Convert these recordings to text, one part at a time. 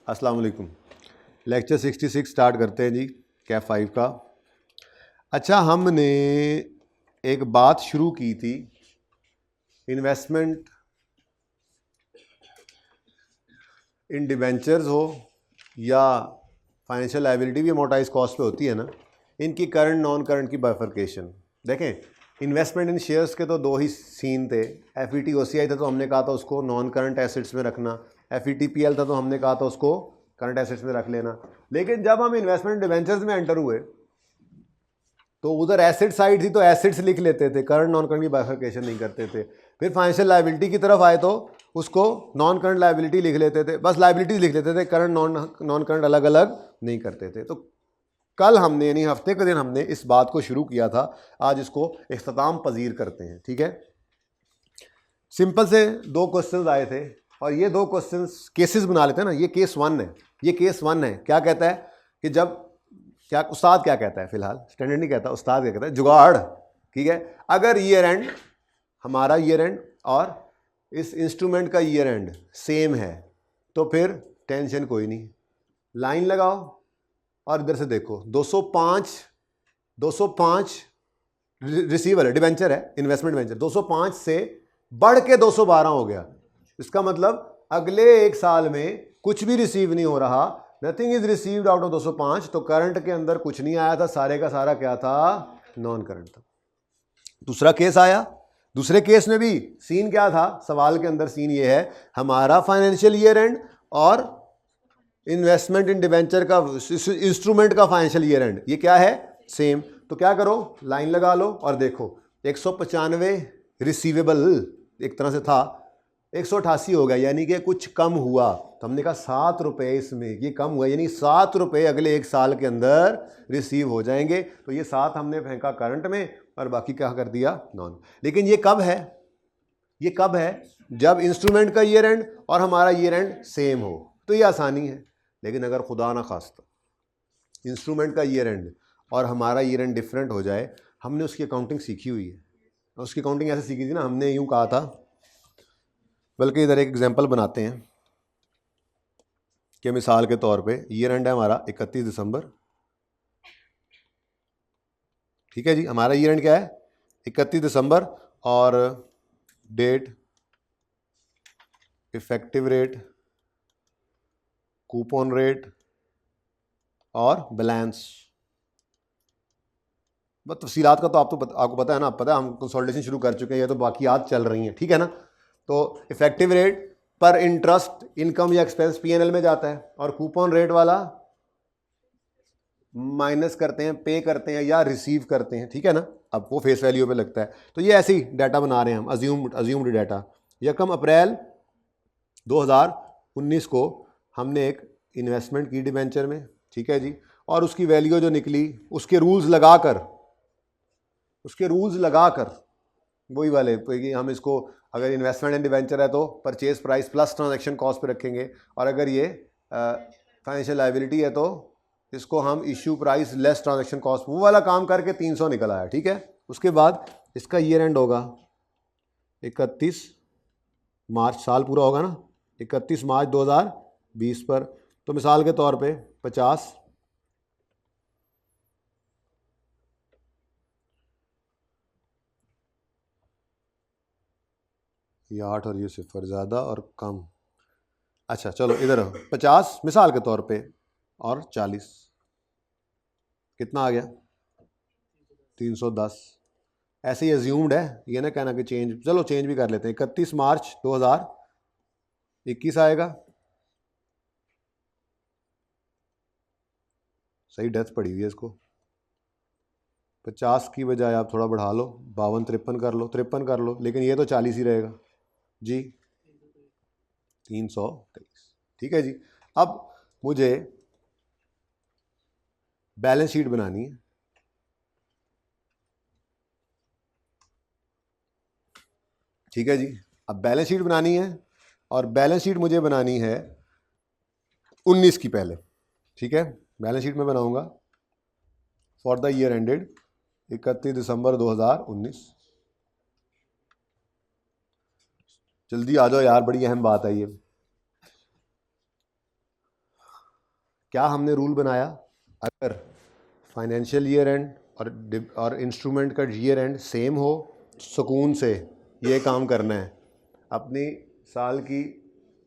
अस्सलाम वालेकुम। Lecture 66 start करते हैं जी, कैफ 5 का। अच्छा, हमने एक बात शुरू की थी, इन्वेस्टमेंट इन डिबेंचर्स हो या फाइनेंशियल लायबिलिटी भी अमोर्टाइज कॉस्ट पे होती है ना, इनकी करंट नॉन करंट की बाइफर्केशन। देखें, इन्वेस्टमेंट इन शेयर्स के तो दो ही सीन थे। एफईटी ओसीआई था तो हमने कहा था उसको नॉन करंट एसेट्स में रखना, एफईटीपीएल था तो हमने कहा था उसको करंट एसेट्स में रख लेना। लेकिन जब हम इन्वेस्टमेंट डिबेंचर्स में एंटर हुए तो उधर एसेट साइड थी तो एसेट्स लिख लेते थे, करंट नॉन करंट की बाइफर्केशन नहीं करते थे। फिर फाइनेंशियल लायबिलिटी की तरफ आए तो उसको नॉन करंट लायबिलिटी लिख लेते थे, बस लायबिलिटीज लिख लेते थे, करंट नॉन करंट अलग अलग नहीं करते थे। तो कल हमने यानी हफ्ते के दिन हमने इस बात को शुरू किया था, आज इसको इख्तिताम पजीर करते हैं। ठीक है, सिंपल से दो क्वेश्चंस आए थे और ये दो क्वेश्चंस केसेस बना लेते हैं ना। ये केस 1 है, ये केस 1 है। क्या कहता है कि जब क्या उस्ताद क्या कहता है, फिलहाल स्टैंडर्ड नहीं कहता, उस्ताद क्या कहता है, जुगाड़। ठीक है, अगर ईयर एंड, हमारा ईयर एंड और इस इंस्ट्रूमेंट का ईयर एंड सेम है तो फिर टेंशन कोई नहीं, लाइन लगाओ और इधर से देखो 205 रिसीवर है, डिबेंचर है, इन्वेस्टमेंट डिबेंचर 205 से बढ़ के 212 हो गया। इसका मतलब अगले एक साल में कुछ भी रिसीव नहीं हो रहा, nothing is received out of 205। तो करंट के अंदर कुछ नहीं आया था, सारे का सारा क्या था, नॉन करंट था। दूसरा केस आया, दूसरे केस में भी सीन क्या था, सवाल के अंदर सीन ये है, हमारा फाइनेंशियल ईयर एंड और इन्वेस्टमेंट इन डिबेंचर का इंस्ट्रूमेंट का फाइनेंशियल ईयर एंड ये क्या है, सेम। तो क्या करो, लाइन लगा लो और देखो 195 रिसीवेबल एक तरह से था, 188 हो गया, यानी कि कुछ कम हुआ। तो हमने कहा 7 रुपये इसमें ये कम हुआ, यानी 7 रुपये अगले एक साल के अंदर रिसीव हो जाएंगे। तो ये 7 हमने फेंका करंट में और बाकी क्या कर दिया, नॉन। लेकिन ये कब है, ये कब है, जब इंस्ट्रूमेंट का ईयर एंड और हमारा ईयर एंड सेम हो, तो ये आसानी है। लेकिन अगर खुदा ना खास्ता इंस्ट्रूमेंट का ईयर एंड और हमारा ईयर एंड डिफरेंट हो जाए, हमने उसकी अकाउंटिंग सीखी हुई है। उसकी अकाउंटिंग ऐसे सीखी थी ना, हमने यूँ कहा था, बल्कि इधर एक एग्जांपल बनाते हैं कि मिसाल के तौर पे ईयर एंड है हमारा 31 दिसंबर। ठीक है जी, हमारा ईयर एंड क्या है, 31 दिसंबर, और date, effective rate, coupon rate और बैलेंस। बस तफसीलात का तो आपको पता है ना, पता है हम कंसोलिडेशन शुरू कर चुके हैं, ये तो बाकी याद चल रही हैं। ठीक है ना, तो इफेक्टिव रेट पर इंटरेस्ट, इनकम या एक्सपेंस पीएनएल में जाता है, और कूपन रेट वाला माइनस करते हैं, पे करते हैं या रिसीव करते हैं। ठीक है ना, अब वो फेस वैल्यू पे लगता है। तो ये ऐसे ही डाटा बना रहे हैं हम, अज्यूम्ड डाटा। 1 अप्रैल 2019 को हमने एक इन्वेस्टमेंट की डिबेंचर में, ठीक है जी, और उसकी वैल्यू जो निकली उसके रूल्स लगाकर वही वाले कि हम इसको, अगर इन्वेस्टमेंट इन डिबेंचर है तो purchase price plus transaction cost पे रखेंगे, और अगर ये फाइनेंशियल लायबिलिटी है तो इसको हम issue price less transaction cost, वो वाला काम करके 300 निकल आया। ठीक है, उसके बाद इसका ईयर एंड होगा 31 मार्च, साल पूरा होगा ना 31 मार्च 2020 पर। तो मिसाल के तौर पे 50, ये 8 और ये 0 ज़्यादा और कम। अच्छा चलो इधर 50 मिसाल के तौर पे और 40, कितना आ गया, 310। ऐसे ही एज्यूम्ड है, ये ना कहना कि चेंज, चलो चेंज भी कर लेते हैं। 31 मार्च 2021 आएगा, सही डेथ पड़ी हुई है इसको। 50 की बजाय आप थोड़ा बढ़ा लो, 52-53 कर लो, 53 कर लो, लेकिन ये तो 40 ही रहेगा जी, 323। ठीक है जी, अब मुझे बैलेंस शीट बनानी है। ठीक है जी, अब बैलेंस शीट बनानी है और बैलेंस शीट मुझे बनानी है 19 की पहले। ठीक है, बैलेंस शीट में बनाऊंगा फॉर द ईयर एंडेड 31 दिसंबर 2019। जल्दी आ जाओ यार, बड़ी अहम बात है ये। क्या हमने रूल बनाया, अगर फाइनेंशियल ईयर एंड और इंस्ट्रूमेंट का ईयर एंड सेम हो, सुकून से ये काम करना है। अपनी साल की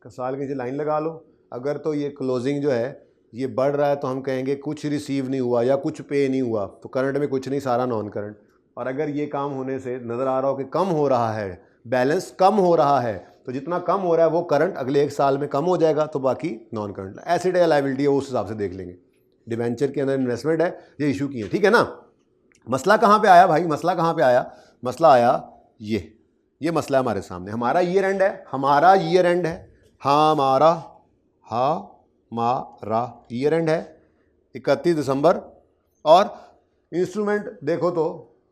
नीचे लाइन लगा लो। अगर तो ये क्लोजिंग जो है ये बढ़ रहा है तो हम कहेंगे कुछ रिसीव नहीं हुआ या कुछ पे नहीं हुआ, तो करंट में कुछ नहीं, सारा नॉन करंट। और अगर ये काम होने से नज़र आ रहा हो कि कम हो रहा है, बैलेंस कम हो रहा है, तो जितना कम हो रहा है वो करंट अगले 1 साल में कम हो जाएगा, तो बाकी नॉन करंट। एसेट या लायबिलिटी है उस हिसाब से देख लेंगे। डिवेंचर के अंदर इन्वेस्टमेंट है, ये इशू की है, ठीक है ना। मसला कहाँ पे आया भाई, मसला कहाँ पे आया, मसला आया ये मसला है हमारे सामने। हमारा ईयर एंड है, हमारा ईयर एंड है 31 दिसंबर, और इंस्ट्रूमेंट देखो तो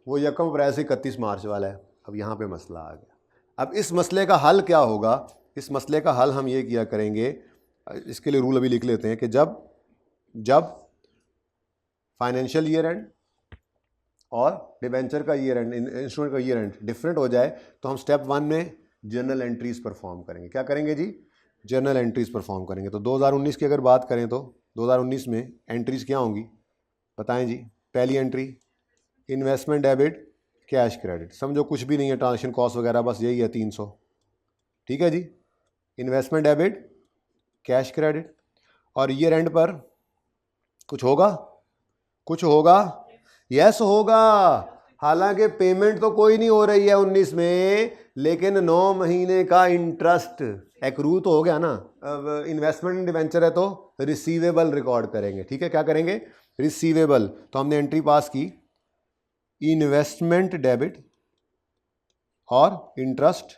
वो 1 अप्रैल से 31 मार्च वाला है। अब यहाँ पे मसला आ गया। अब इस मसले का हल क्या होगा, इस मसले का हल हम ये किया करेंगे, इसके लिए रूल अभी लिख लेते हैं कि जब फाइनेंशियल ईयर एंड और डिबेंचर का ईयर एंड, इंस्ट्रूमेंट का ईयर एंड डिफरेंट हो जाए तो हम स्टेप 1 में जर्नल एंट्रीज परफॉर्म करेंगे। क्या करेंगे जी, जर्नल एंट्रीज परफॉर्म करेंगे। तो 2019 की अगर बात करें तो 2019 में एंट्रीज क्या होंगी बताएं जी। पहली entry investment debit cash credit, समझो कुछ भी नहीं है, ट्रांजेक्शन कॉस्ट वगैरह बस यही है 300, ठीक है जी। इन्वेस्टमेंट डेबिट कैश क्रेडिट, और ईयर एंड पर कुछ होगा, यस होगा। हालांकि पेमेंट तो कोई नहीं हो रही है 19 में, लेकिन 9 महीने का इंटरेस्ट एक्रू तो हो गया ना। अब इन्वेस्टमेंट डिवेंचर है तो रिसीवेबल रिकॉर्ड करेंगे, ठीक है। क्या करेंगे, रिसीवेबल। तो हमने एंट्री पास की इन्वेस्टमेंट डेबिट और interest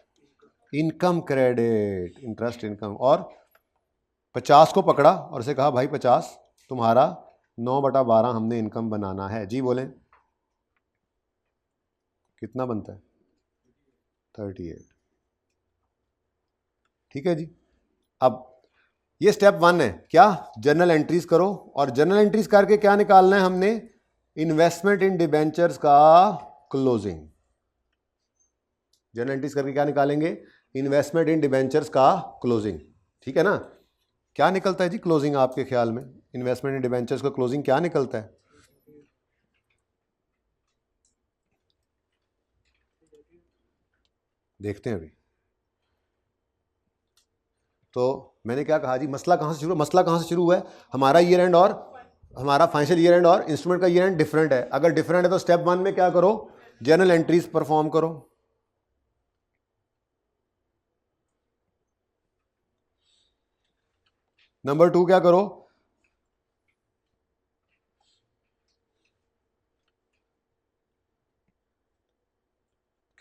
income credit, interest income, और 50 को पकड़ा और उसे कहा भाई 50 तुम्हारा 9/12 हमने इनकम बनाना है जी। बोलें कितना बनता है 38, ठीक है जी। अब ये स्टेप 1 है, क्या, जर्नल एंट्रीज करो, और जर्नल एंट्रीज करके क्या निकालना है हमने, इन्वेस्टमेंट इन डिबेंचर्स का क्लोजिंग। जर्नल एंट्रीज करके क्या निकालेंगे, इन्वेस्टमेंट इन डिबेंचर्स का क्लोजिंग, ठीक है ना। क्या निकलता है जी क्लोजिंग आपके ख्याल में, इन्वेस्टमेंट इन डिबेंचर्स का क्लोजिंग क्या निकलता है। देखते हैं अभी। तो मैंने क्या कहा जी, मसला कहाँ से शुरू हुआ है, हमारा ईयर एंड और हमारा फाइनेंशियल ईयर एंड और इंस्ट्रूमेंट का ईयर एंड डिफरेंट है। अगर डिफरेंट है तो स्टेप 1 में क्या करो, जर्नल एंट्रीज परफॉर्म करो। नंबर 2 क्या करो,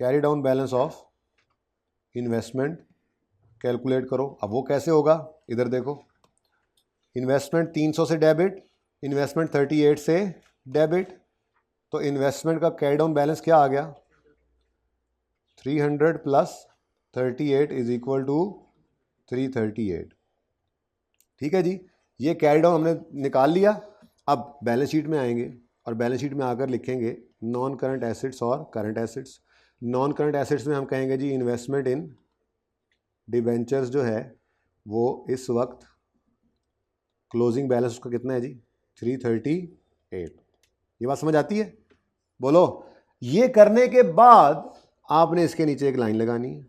carry down balance of investment calculate करो। अब वो कैसे होगा, इधर देखो, इन्वेस्टमेंट 300 से डेबिट, इन्वेस्टमेंट 38 से डेबिट, तो इन्वेस्टमेंट का कैरी डाउन बैलेंस क्या आ गया, 300 प्लस 38 इज इक्वल टू 338, ठीक है जी। ये कैरी डाउन हमने निकाल लिया। अब बैलेंस शीट में आएंगे और बैलेंस शीट में आकर लिखेंगे नॉन करंट एसेट्स और current assets. Non current assets में हम कहेंगे जी इन्वेस्टमेंट इन डिबेंचर्स जो है वो इस वक्त क्लोजिंग बैलेंस उसका कितना है जी 338। ये बात समझ आती है, बोलो। ये करने के बाद आपने इसके नीचे एक लाइन लगानी है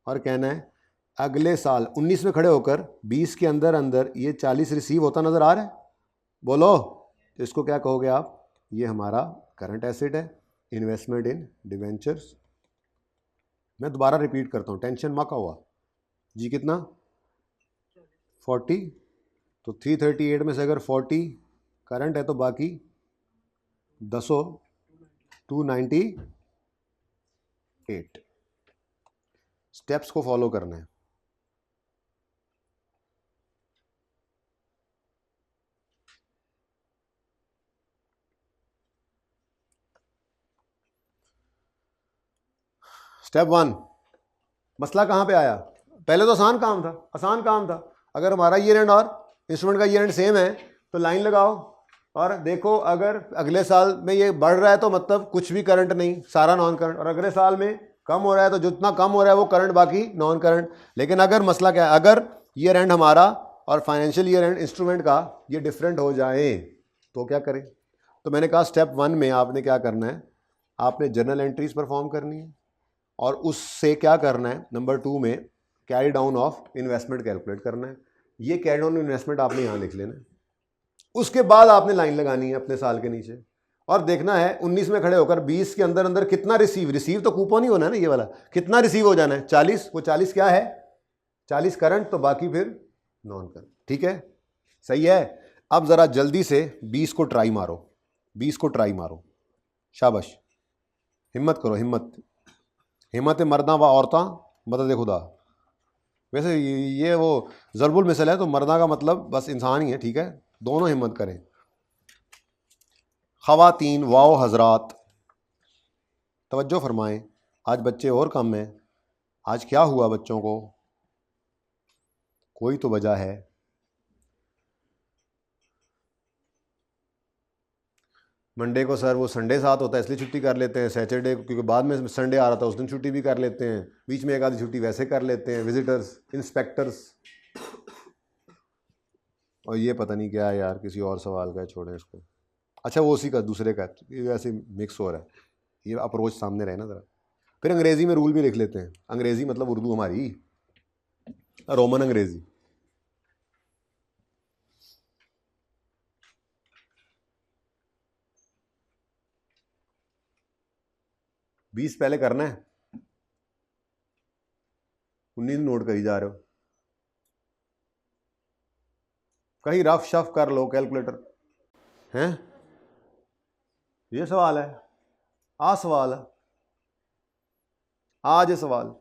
और कहना है अगले साल 19 में खड़े होकर 20 के अंदर अंदर ये 40 रिसीव होता नज़र आ रहा है, बोलो। तो इसको क्या कहोगे आप, ये हमारा करंट एसेट है, इन्वेस्टमेंट इन डिवेंचर्स। मैं दोबारा रिपीट करता हूँ, टेंशन मत हुआ जी। कितना 40, तो 338 में से अगर 40 करंट है तो बाकी 298। स्टेप्स को फॉलो करना है। स्टेप 1, मसला कहाँ पे आया, पहले तो आसान काम था। अगर हमारा ईयर एंड और इंस्ट्रूमेंट का ईयर एंड सेम है तो लाइन लगाओ और देखो, अगर अगले साल में ये बढ़ रहा है तो मतलब कुछ भी करंट नहीं, सारा नॉन करंट, और अगले साल में कम हो रहा है तो जितना कम हो रहा है वो करंट, बाकी नॉन करंट। लेकिन अगर मसला क्या है, अगर ईयर एंड हमारा और फाइनेंशियल ईयर एंड इंस्ट्रूमेंट का ये डिफरेंट हो जाए तो क्या करें? तो मैंने कहा स्टेप 1 में आपने क्या करना है, आपने जर्नल एंट्रीज परफॉर्म करनी है और उससे क्या करना है, नंबर 2 में carry down of investment calculate करना है। ये कैरी डाउन इन्वेस्टमेंट आपने यहाँ लिख लेना है। उसके बाद आपने लाइन लगानी है अपने साल के नीचे और देखना है 19 में खड़े होकर 20 के अंदर अंदर कितना रिसीव तो कूपन ही होना है ना, ये वाला कितना रिसीव हो जाना है 40। वो 40 क्या है, 40 करंट, तो बाकी फिर नॉन करंट। ठीक है, सही है। अब जरा जल्दी से 20 को ट्राई मारो, 20 को ट्राई मारो, शाबाश, हिम्मत करो, हिम्मत मर्दा व औरतां मदद खुदा। वैसे ये वो ज़रबुल मिसल है, तो मर्दा का मतलब बस इंसान ही है, ठीक है, दोनों हिम्मत करें। ख़वातीन वाओ हजरात तवज्जो फरमाएं, आज बच्चे और कम हैं। आज क्या हुआ बच्चों को? कोई तो वजह है। मंडे को सर वो संडे साथ होता है इसलिए छुट्टी कर लेते हैं, सैटरडे क्योंकि बाद में संडे आ रहा था उस दिन छुट्टी भी कर लेते हैं, बीच में एक आधी छुट्टी वैसे कर लेते हैं, विजिटर्स, इंस्पेक्टर्स, और ये पता नहीं क्या है यार, किसी और सवाल का है, छोड़ें इसको। अच्छा वो उसी का दूसरे का, ये वैसे मिक्स हो रहा है, ये अप्रोच सामने रहे ना ज़रा। फिर अंग्रेज़ी में रूल भी लिख लेते हैं, अंग्रेज़ी मतलब उर्दू हमारी, रोमन अंग्रेज़ी। बीस पहले करना है, 19 नोट करी जा रहे हो, कहीं रफ शफ कर लो कैलकुलेटर हैं। ये सवाल है, आ सवाल है, आज ये सवाल।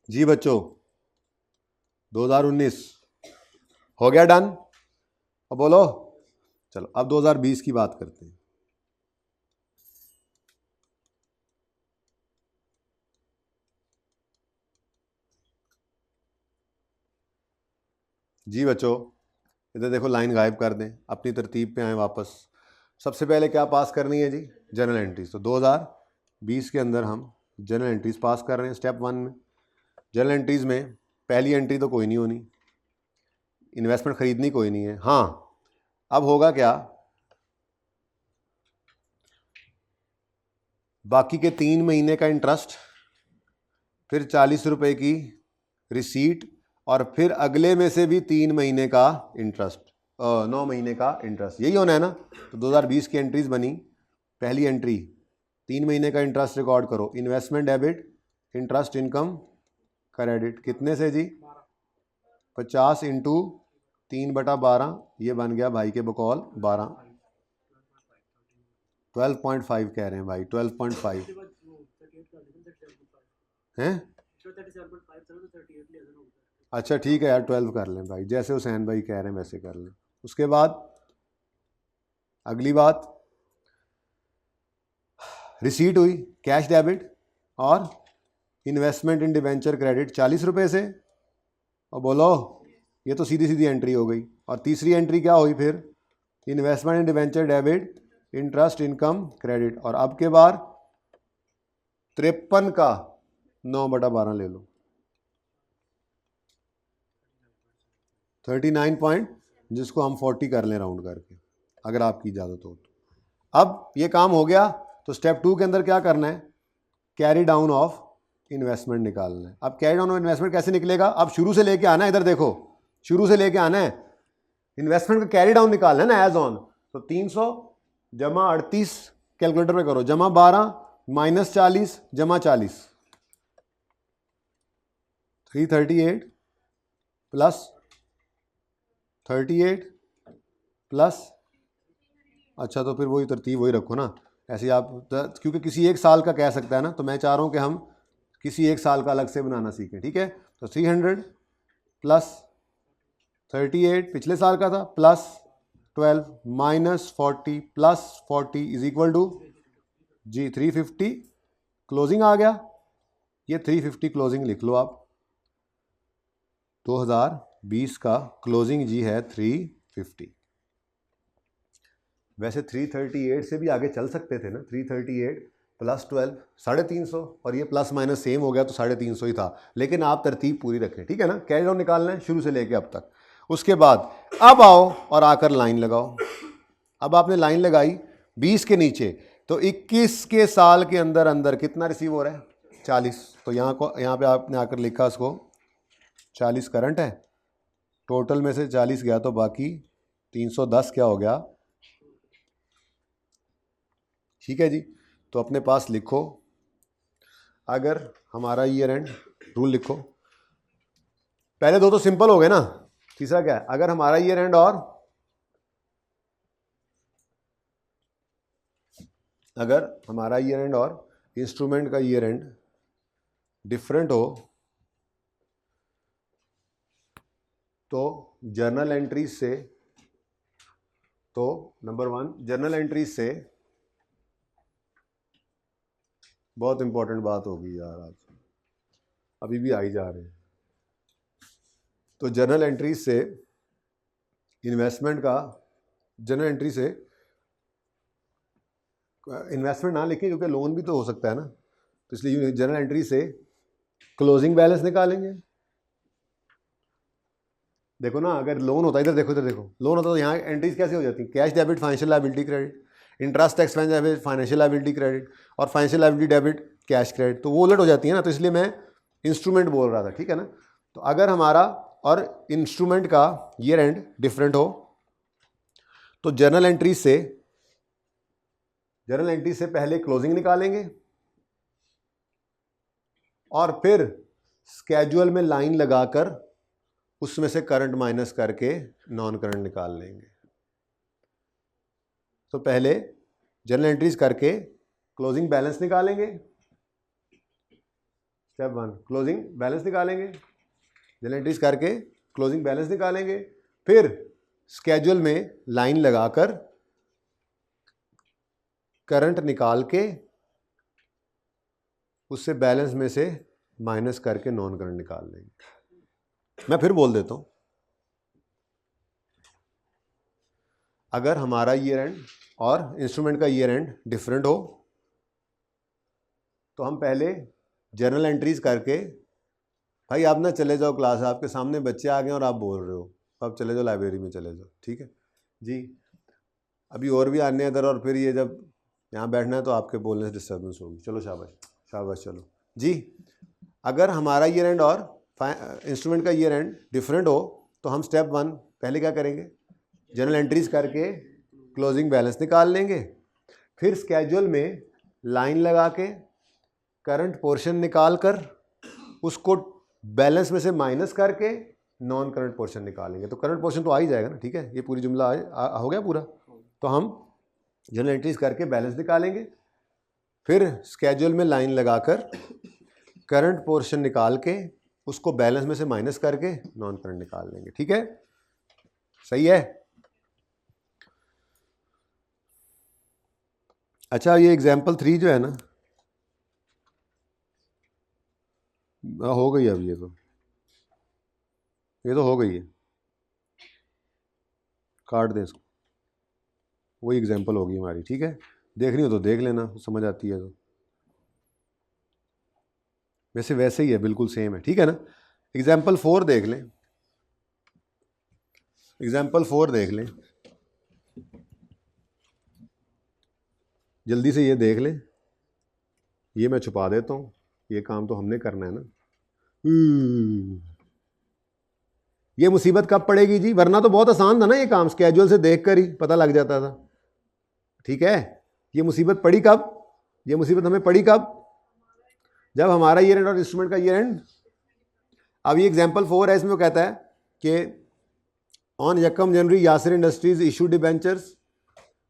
जी बच्चों, 2019 हो गया डन? अब बोलो, चलो अब 2020 की बात करते हैं। जी बच्चों, इधर देखो, लाइन गायब कर दें, अपनी तरतीब पे आए वापस। सबसे पहले क्या पास करनी है जी? General entries. तो 2020 के अंदर हम जनरल एंट्रीज पास कर रहे हैं स्टेप 1 में। जनरल एंट्रीज में पहली एंट्री तो कोई नहीं होनी, इन्वेस्टमेंट खरीदनी कोई नहीं है। हाँ, अब होगा क्या, बाकी के 3 महीने का इंटरेस्ट, फिर 40 रुपये की रिसीट, और फिर अगले में से भी 3 महीने का इंटरेस्ट, 9 महीने का इंटरेस्ट, यही होना है ना। तो 2020 की एंट्रीज बनी, पहली एंट्री 3 महीने का इंटरेस्ट रिकॉर्ड करो, investment debit, interest income credit, कितने से जी? 50 इंटू 3/12, ये बन गया भाई के बकौल 12, 12.5 कह रहे हैं भाई, 12.5 हैं। अच्छा ठीक है यार, 12 कर लें भाई, जैसे हुसैन भाई कह रहे हैं वैसे कर लें। उसके बाद अगली बात, रिसीट हुई कैश डेबिट और इन्वेस्टमेंट इन डिवेंचर क्रेडिट 40 रुपये से, और बोलो ये तो सीधी सीधी एंट्री हो गई। और तीसरी एंट्री क्या हुई फिर? इन्वेस्टमेंट इन debenture debit, interest income credit, और अब के बार 53 का 9/12 ले लो, 39 पॉइंट, जिसको हम 40 कर लें राउंड करके, अगर आपकी इजाज़त हो तो। अब ये काम हो गया, तो स्टेप 2 के अंदर क्या करना है? कैरी डाउन ऑफ इन्वेस्टमेंट निकालना है। अब कैरी डाउन ऑफ इन्वेस्टमेंट कैसे निकलेगा? अब शुरू से लेके आना है, इधर देखो, शुरू से लेके आना है, इन्वेस्टमेंट का कैरी डाउन निकालना है ना, एज ऑन। तो 300 जमा 38 कैलकुलेटर में करो, जमा 12 माइनस 40 जमा 40, 338 प्लस 38 प्लस, अच्छा तो फिर वही तरतीब वही रखो ना, ऐसे आप, क्योंकि किसी एक साल का कह सकता है ना, तो मैं चाह रहा हूँ कि हम किसी एक साल का अलग से बनाना सीखें, ठीक है। तो 300 प्लस 38 पिछले साल का था, plus 12 minus 40 plus 40 is equal to जी 350 क्लोजिंग आ गया। ये 350 क्लोजिंग लिख लो आप, 2020 का क्लोजिंग जी है 350। वैसे 338 से भी आगे चल सकते थे ना, 338 प्लस 12 350 और ये प्लस माइनस सेम हो गया तो 350 ही था, लेकिन आप तरतीब पूरी रखें, ठीक है ना। कैरी डाउन निकालना है शुरू से लेके अब तक। उसके बाद अब आओ और आकर लाइन लगाओ। अब आपने लाइन लगाई 20 के नीचे, तो 21 के साल के अंदर अंदर कितना रिसीव हो रहा है? 40। तो यहाँ पे आपने आकर लिखा इसको 40 करंट है, टोटल में से 40 गया तो बाकी 310 क्या हो गया, ठीक है जी। तो अपने पास लिखो, अगर हमारा ईयर एंड रूल लिखो, पहले दो तो सिंपल हो गए ना, तीसरा क्या है? अगर हमारा ईयर एंड और इंस्ट्रूमेंट का ईयर एंड डिफरेंट हो तो जर्नल एंट्रीज से, तो नंबर 1 जर्नल एंट्रीज से, बहुत इंपॉर्टेंट बात होगी यार आज, अभी भी आई जा रहे हैं। तो जर्नल एंट्रीज से इन्वेस्टमेंट का, जर्नल एंट्री से इन्वेस्टमेंट ना लिखें क्योंकि लोन भी तो हो सकता है ना, तो इसलिए जर्नल एंट्री से क्लोजिंग बैलेंस निकालेंगे। देखो ना, अगर लोन होता है, इधर देखो लोन होता तो यहाँ एंट्रीज कैसे हो जाती? Cash debit financial liability credit, interest expense debit financial liability credit, और financial liability debit cash credit, तो वो उलट हो जाती है ना। तो इसलिए मैं इंस्ट्रूमेंट बोल रहा था, ठीक है ना। तो अगर हमारा और इंस्ट्रूमेंट का ईयर एंड डिफरेंट हो तो जर्नल एंट्री से पहले क्लोजिंग निकालेंगे और फिर स्केड्यूल में लाइन लगाकर उसमें से करंट माइनस करके नॉन करंट निकाल लेंगे। तो पहले जर्नल एंट्रीज करके क्लोजिंग बैलेंस निकालेंगे, स्टेप 1 क्लोजिंग बैलेंस निकालेंगे, जर्नल एंट्रीज करके क्लोजिंग बैलेंस निकालेंगे, फिर स्केड्यूल में लाइन लगाकर करंट निकाल के उससे बैलेंस में से माइनस करके नॉन करंट निकाल लेंगे। मैं फिर बोल देता हूं, अगर हमारा ईयर एंड और इंस्ट्रूमेंट का ईयर एंड डिफरेंट हो तो हम पहले जर्नल एंट्रीज करके, भाई आप ना चले जाओ क्लास, आपके सामने बच्चे आ गए और आप बोल रहे हो, आप चले जाओ लाइब्रेरी में चले जाओ, ठीक है जी। अभी और भी आने इधर, और फिर ये जब यहाँ बैठना है तो आपके बोलने से डिस्टर्बेंस होगी। चलो शाबाश चलो जी। अगर हमारा ईयर एंड और इंस्ट्रूमेंट का ईयर एंड डिफरेंट हो तो हम स्टेप 1 पहले क्या करेंगे? जर्नल एंट्रीज करके क्लोजिंग बैलेंस निकाल लेंगे, फिर स्केड्यूल में लाइन लगा के करंट पोर्शन निकाल कर उसको बैलेंस में से माइनस करके नॉन करंट पोर्शन निकालेंगे। तो करंट पोर्शन तो आ ही जाएगा ना, ठीक है। ये पूरी जुमला हो गया पूरा। तो हम जर्नल एंट्रीज करके बैलेंस निकालेंगे, फिर स्केड्यूल में लाइन लगाकर करंट पोर्शन निकाल के उसको बैलेंस में से माइनस करके नॉन करंट निकाल लेंगे, ठीक है। सही है। अच्छा, ये एग्जाम्पल 3 जो है ना, हो गई अब, ये तो हो गई है, काट दें इसको, वही एग्जाम्पल होगी हमारी, ठीक है। देखनी हो तो देख लेना, समझ आती है तो। वैसे ही है, बिल्कुल सेम है, ठीक है ना। एग्जाम्पल 4 देख लें, एग्जाम्पल 4 देख लें, जल्दी से ये देख लें। ये मैं छुपा देता हूँ, ये काम तो हमने करना है ना। ये मुसीबत कब पड़ेगी जी? वरना तो बहुत आसान था ना ये काम, स्केड्यूल से देखकर ही पता लग जाता था, ठीक है। ये मुसीबत पड़ी कब? ये मुसीबत हमें पड़ी कब? जब हमारा ईयर एंड और इंस्ट्रूमेंट का ईयर एंड। अब ये एग्जाम्पल 4 है, इसमें वो कहता है कि ऑन यकम जनवरी Yasir industries issue debentures,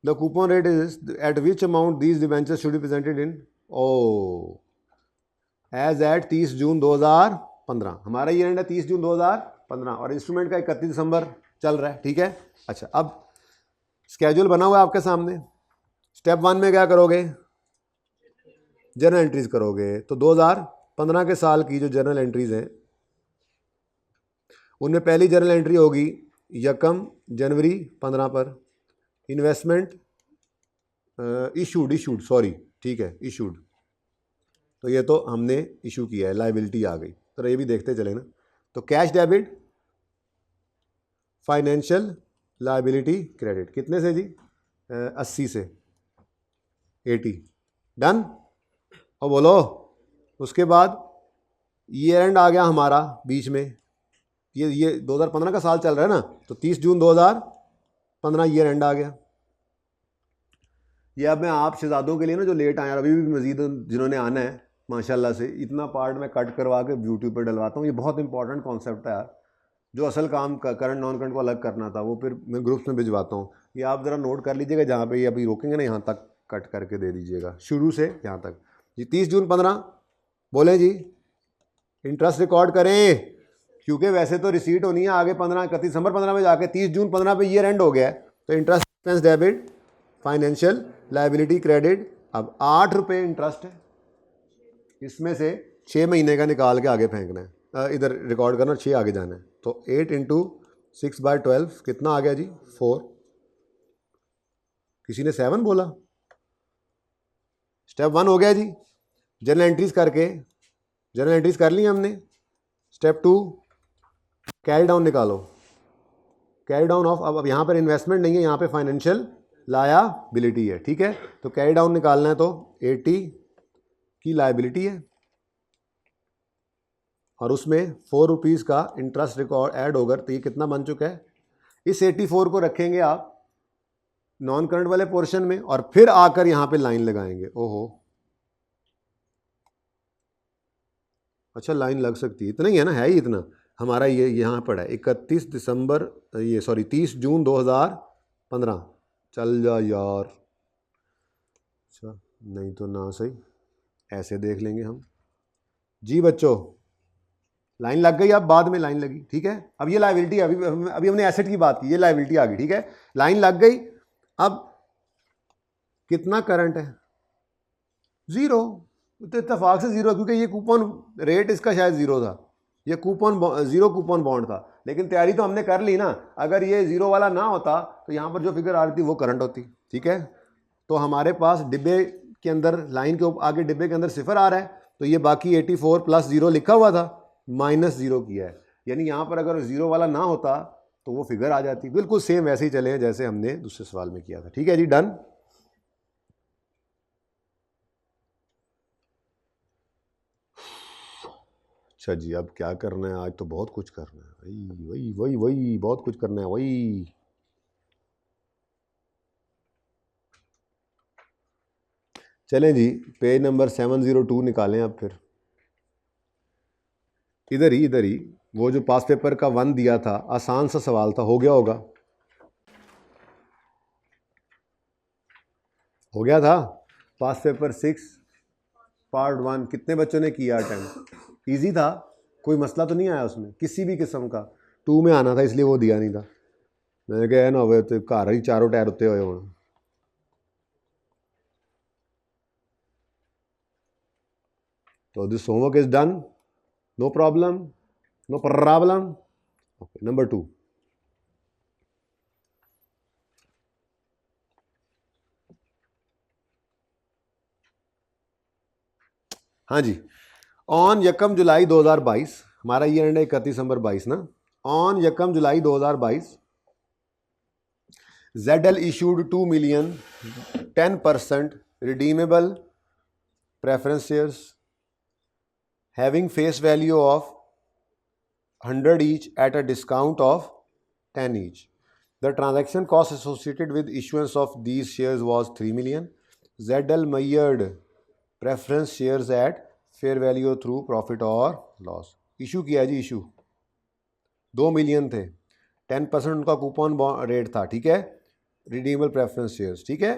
the coupon rate is at which amount these debentures should be presented in. ओ एज एट 30 जून 2015, हमारा ईयर एंड है 30 जून 2015 और इंस्ट्रूमेंट का 31 दिसंबर चल रहा है, ठीक है। अच्छा, अब स्केड्यूल बना हुआ है आपके सामने। स्टेप 1 में क्या करोगे, जर्नल एंट्रीज करोगे। तो 2015 के साल की जो जर्नल एंट्रीज हैं उनमें पहली जर्नल एंट्री होगी 1 जनवरी 15 पर, इन्वेस्टमेंट इशूड सॉरी, ठीक है, इशूड। तो ये तो हमने इशू किया है, लाइबिलिटी आ गई, तो ये भी देखते चले ना। तो cash debit, financial liability credit, कितने से जी, 80 से 80, डन। और बोलो, उसके बाद ईयर एंड आ गया हमारा बीच में, ये 2015 का साल चल रहा है ना, तो 30 जून 2015 ईयर एंड आ गया। ये अब मैं आप शहजादों के लिए ना जो लेट आए, अभी भी मजीद जिन्होंने आना है माशाल्लाह से, इतना पार्ट मैं कट करवा के यूट्यूब पर डलवाता हूँ। ये बहुत इंपॉर्टेंट कॉन्सेप्ट है यार, जो असल काम करंट नॉन करंट को अलग करना था वो फिर मैं ग्रुप्स में भिजवाता हूँ। ये आप ज़रा नोट कर लीजिएगा, जहाँ पे ये अभी रोकेंगे ना यहाँ तक कट करके दे दीजिएगा, शुरू से यहाँ तक जी। 30 जून 15 बोले जी, इंटरेस्ट रिकॉर्ड करें, क्योंकि वैसे तो रिसीट होनी है आगे 31 दिसंबर 15 में जाके, 30 जून 15 पे ईयर एंड हो गया है। तो interest expense debit, financial liability credit. अब 8 रुपये इंटरेस्ट है, इसमें से 6 महीने का निकाल के आगे फेंकना है, इधर रिकॉर्ड करना, 6 आगे जाना है। तो 8 इंटू 6/12 कितना आ गया जी, 4। किसी ने 7 बोला। स्टेप 1 हो गया जी, जर्नल एंट्रीज करके, जर्नल एंट्रीज कर ली हमने। स्टेप 2, कैरी डाउन निकालो, कैरी डाउन ऑफ, अब यहाँ पर इन्वेस्टमेंट नहीं है, यहाँ पे फाइनेंशियल लायबिलिटी है, ठीक है। तो कैरी डाउन निकालना है, तो 80 की लायबिलिटी है और उसमें 4 रुपीज़ का इंटरेस्ट रिकॉर्ड ऐड होगा, तो ये कितना बन चुका है। इस 84 को रखेंगे आप नॉन करंट वाले पोर्शन में और फिर आकर यहाँ पे लाइन लगाएंगे। ओहो, अच्छा लाइन लग सकती है, इतना ही है ना, है ही इतना हमारा। ये यहाँ पड़ा है 31 दिसंबर, ये सॉरी 30 जून 2015। चल जा यार, अच्छा नहीं तो ना सही, ऐसे देख लेंगे हम जी बच्चों। लाइन लग गई, अब बाद में लाइन लगी, ठीक है। अब ये लायबिलिटी, अभी हमने एसेट की बात की, ये लायबिलिटी आ गई, ठीक है। लाइन लग गई। अब कितना करंट है, 0, तो इत्तेफाक से 0, क्योंकि ये कूपन रेट इसका शायद 0 था, ये कूपन 0 कूपन बॉन्ड था। लेकिन तैयारी तो हमने कर ली ना, अगर ये 0 वाला ना होता तो यहाँ पर जो फिगर आ रही थी वो करंट होती, ठीक है। तो हमारे पास डिब्बे के अंदर, लाइन के आगे डिब्बे के अंदर सिफर आ रहा है, तो ये बाकी 84 + 0 लिखा हुआ था, -0 किया है, यानी यहाँ पर अगर 0 वाला ना होता तो वो फिगर आ जाती। बिल्कुल सेम वैसे ही चले जैसे हमने दूसरे सवाल में किया था, ठीक है जी, डन। अच्छा जी, अब क्या करना है, आज तो बहुत कुछ करना है, वही वही वही वही बहुत कुछ करना है, वही। चलें जी, पेज नंबर 702 निकालें अब फिर, इधर ही वो जो पास पेपर का 1 दिया था, आसान सा सवाल था, हो गया होगा, हो गया था। पास पेपर 6 पार्ट 1 कितने बच्चों ने किया अटेम्प्ट, ईजी था, कोई मसला तो नहीं आया उसमें किसी भी किस्म का। 2 में आना था इसलिए वो दिया नहीं था, मैंने कहा ना हो तो घर ही चारों टायर उत्ते हुए होना। तो this homework is done, no problem, no problem. Okay, number 2, हाँ जी। ऑन 1 जुलाई 2022, हमारा ये एंड है 31 दिसंबर 22 ना। On 1 July 2022 ZL issued 2 million 10% redeemable preference shares having face value of 100 each at a discount of 10 each. The transaction cost associated with issuance of these shares was 3 million. ZL measured preference shares at fair value through profit or loss. Issue किया जी, issue 2 million थे, 10% उनका coupon rate था, ठीक है, redeemable preference shares, ठीक है।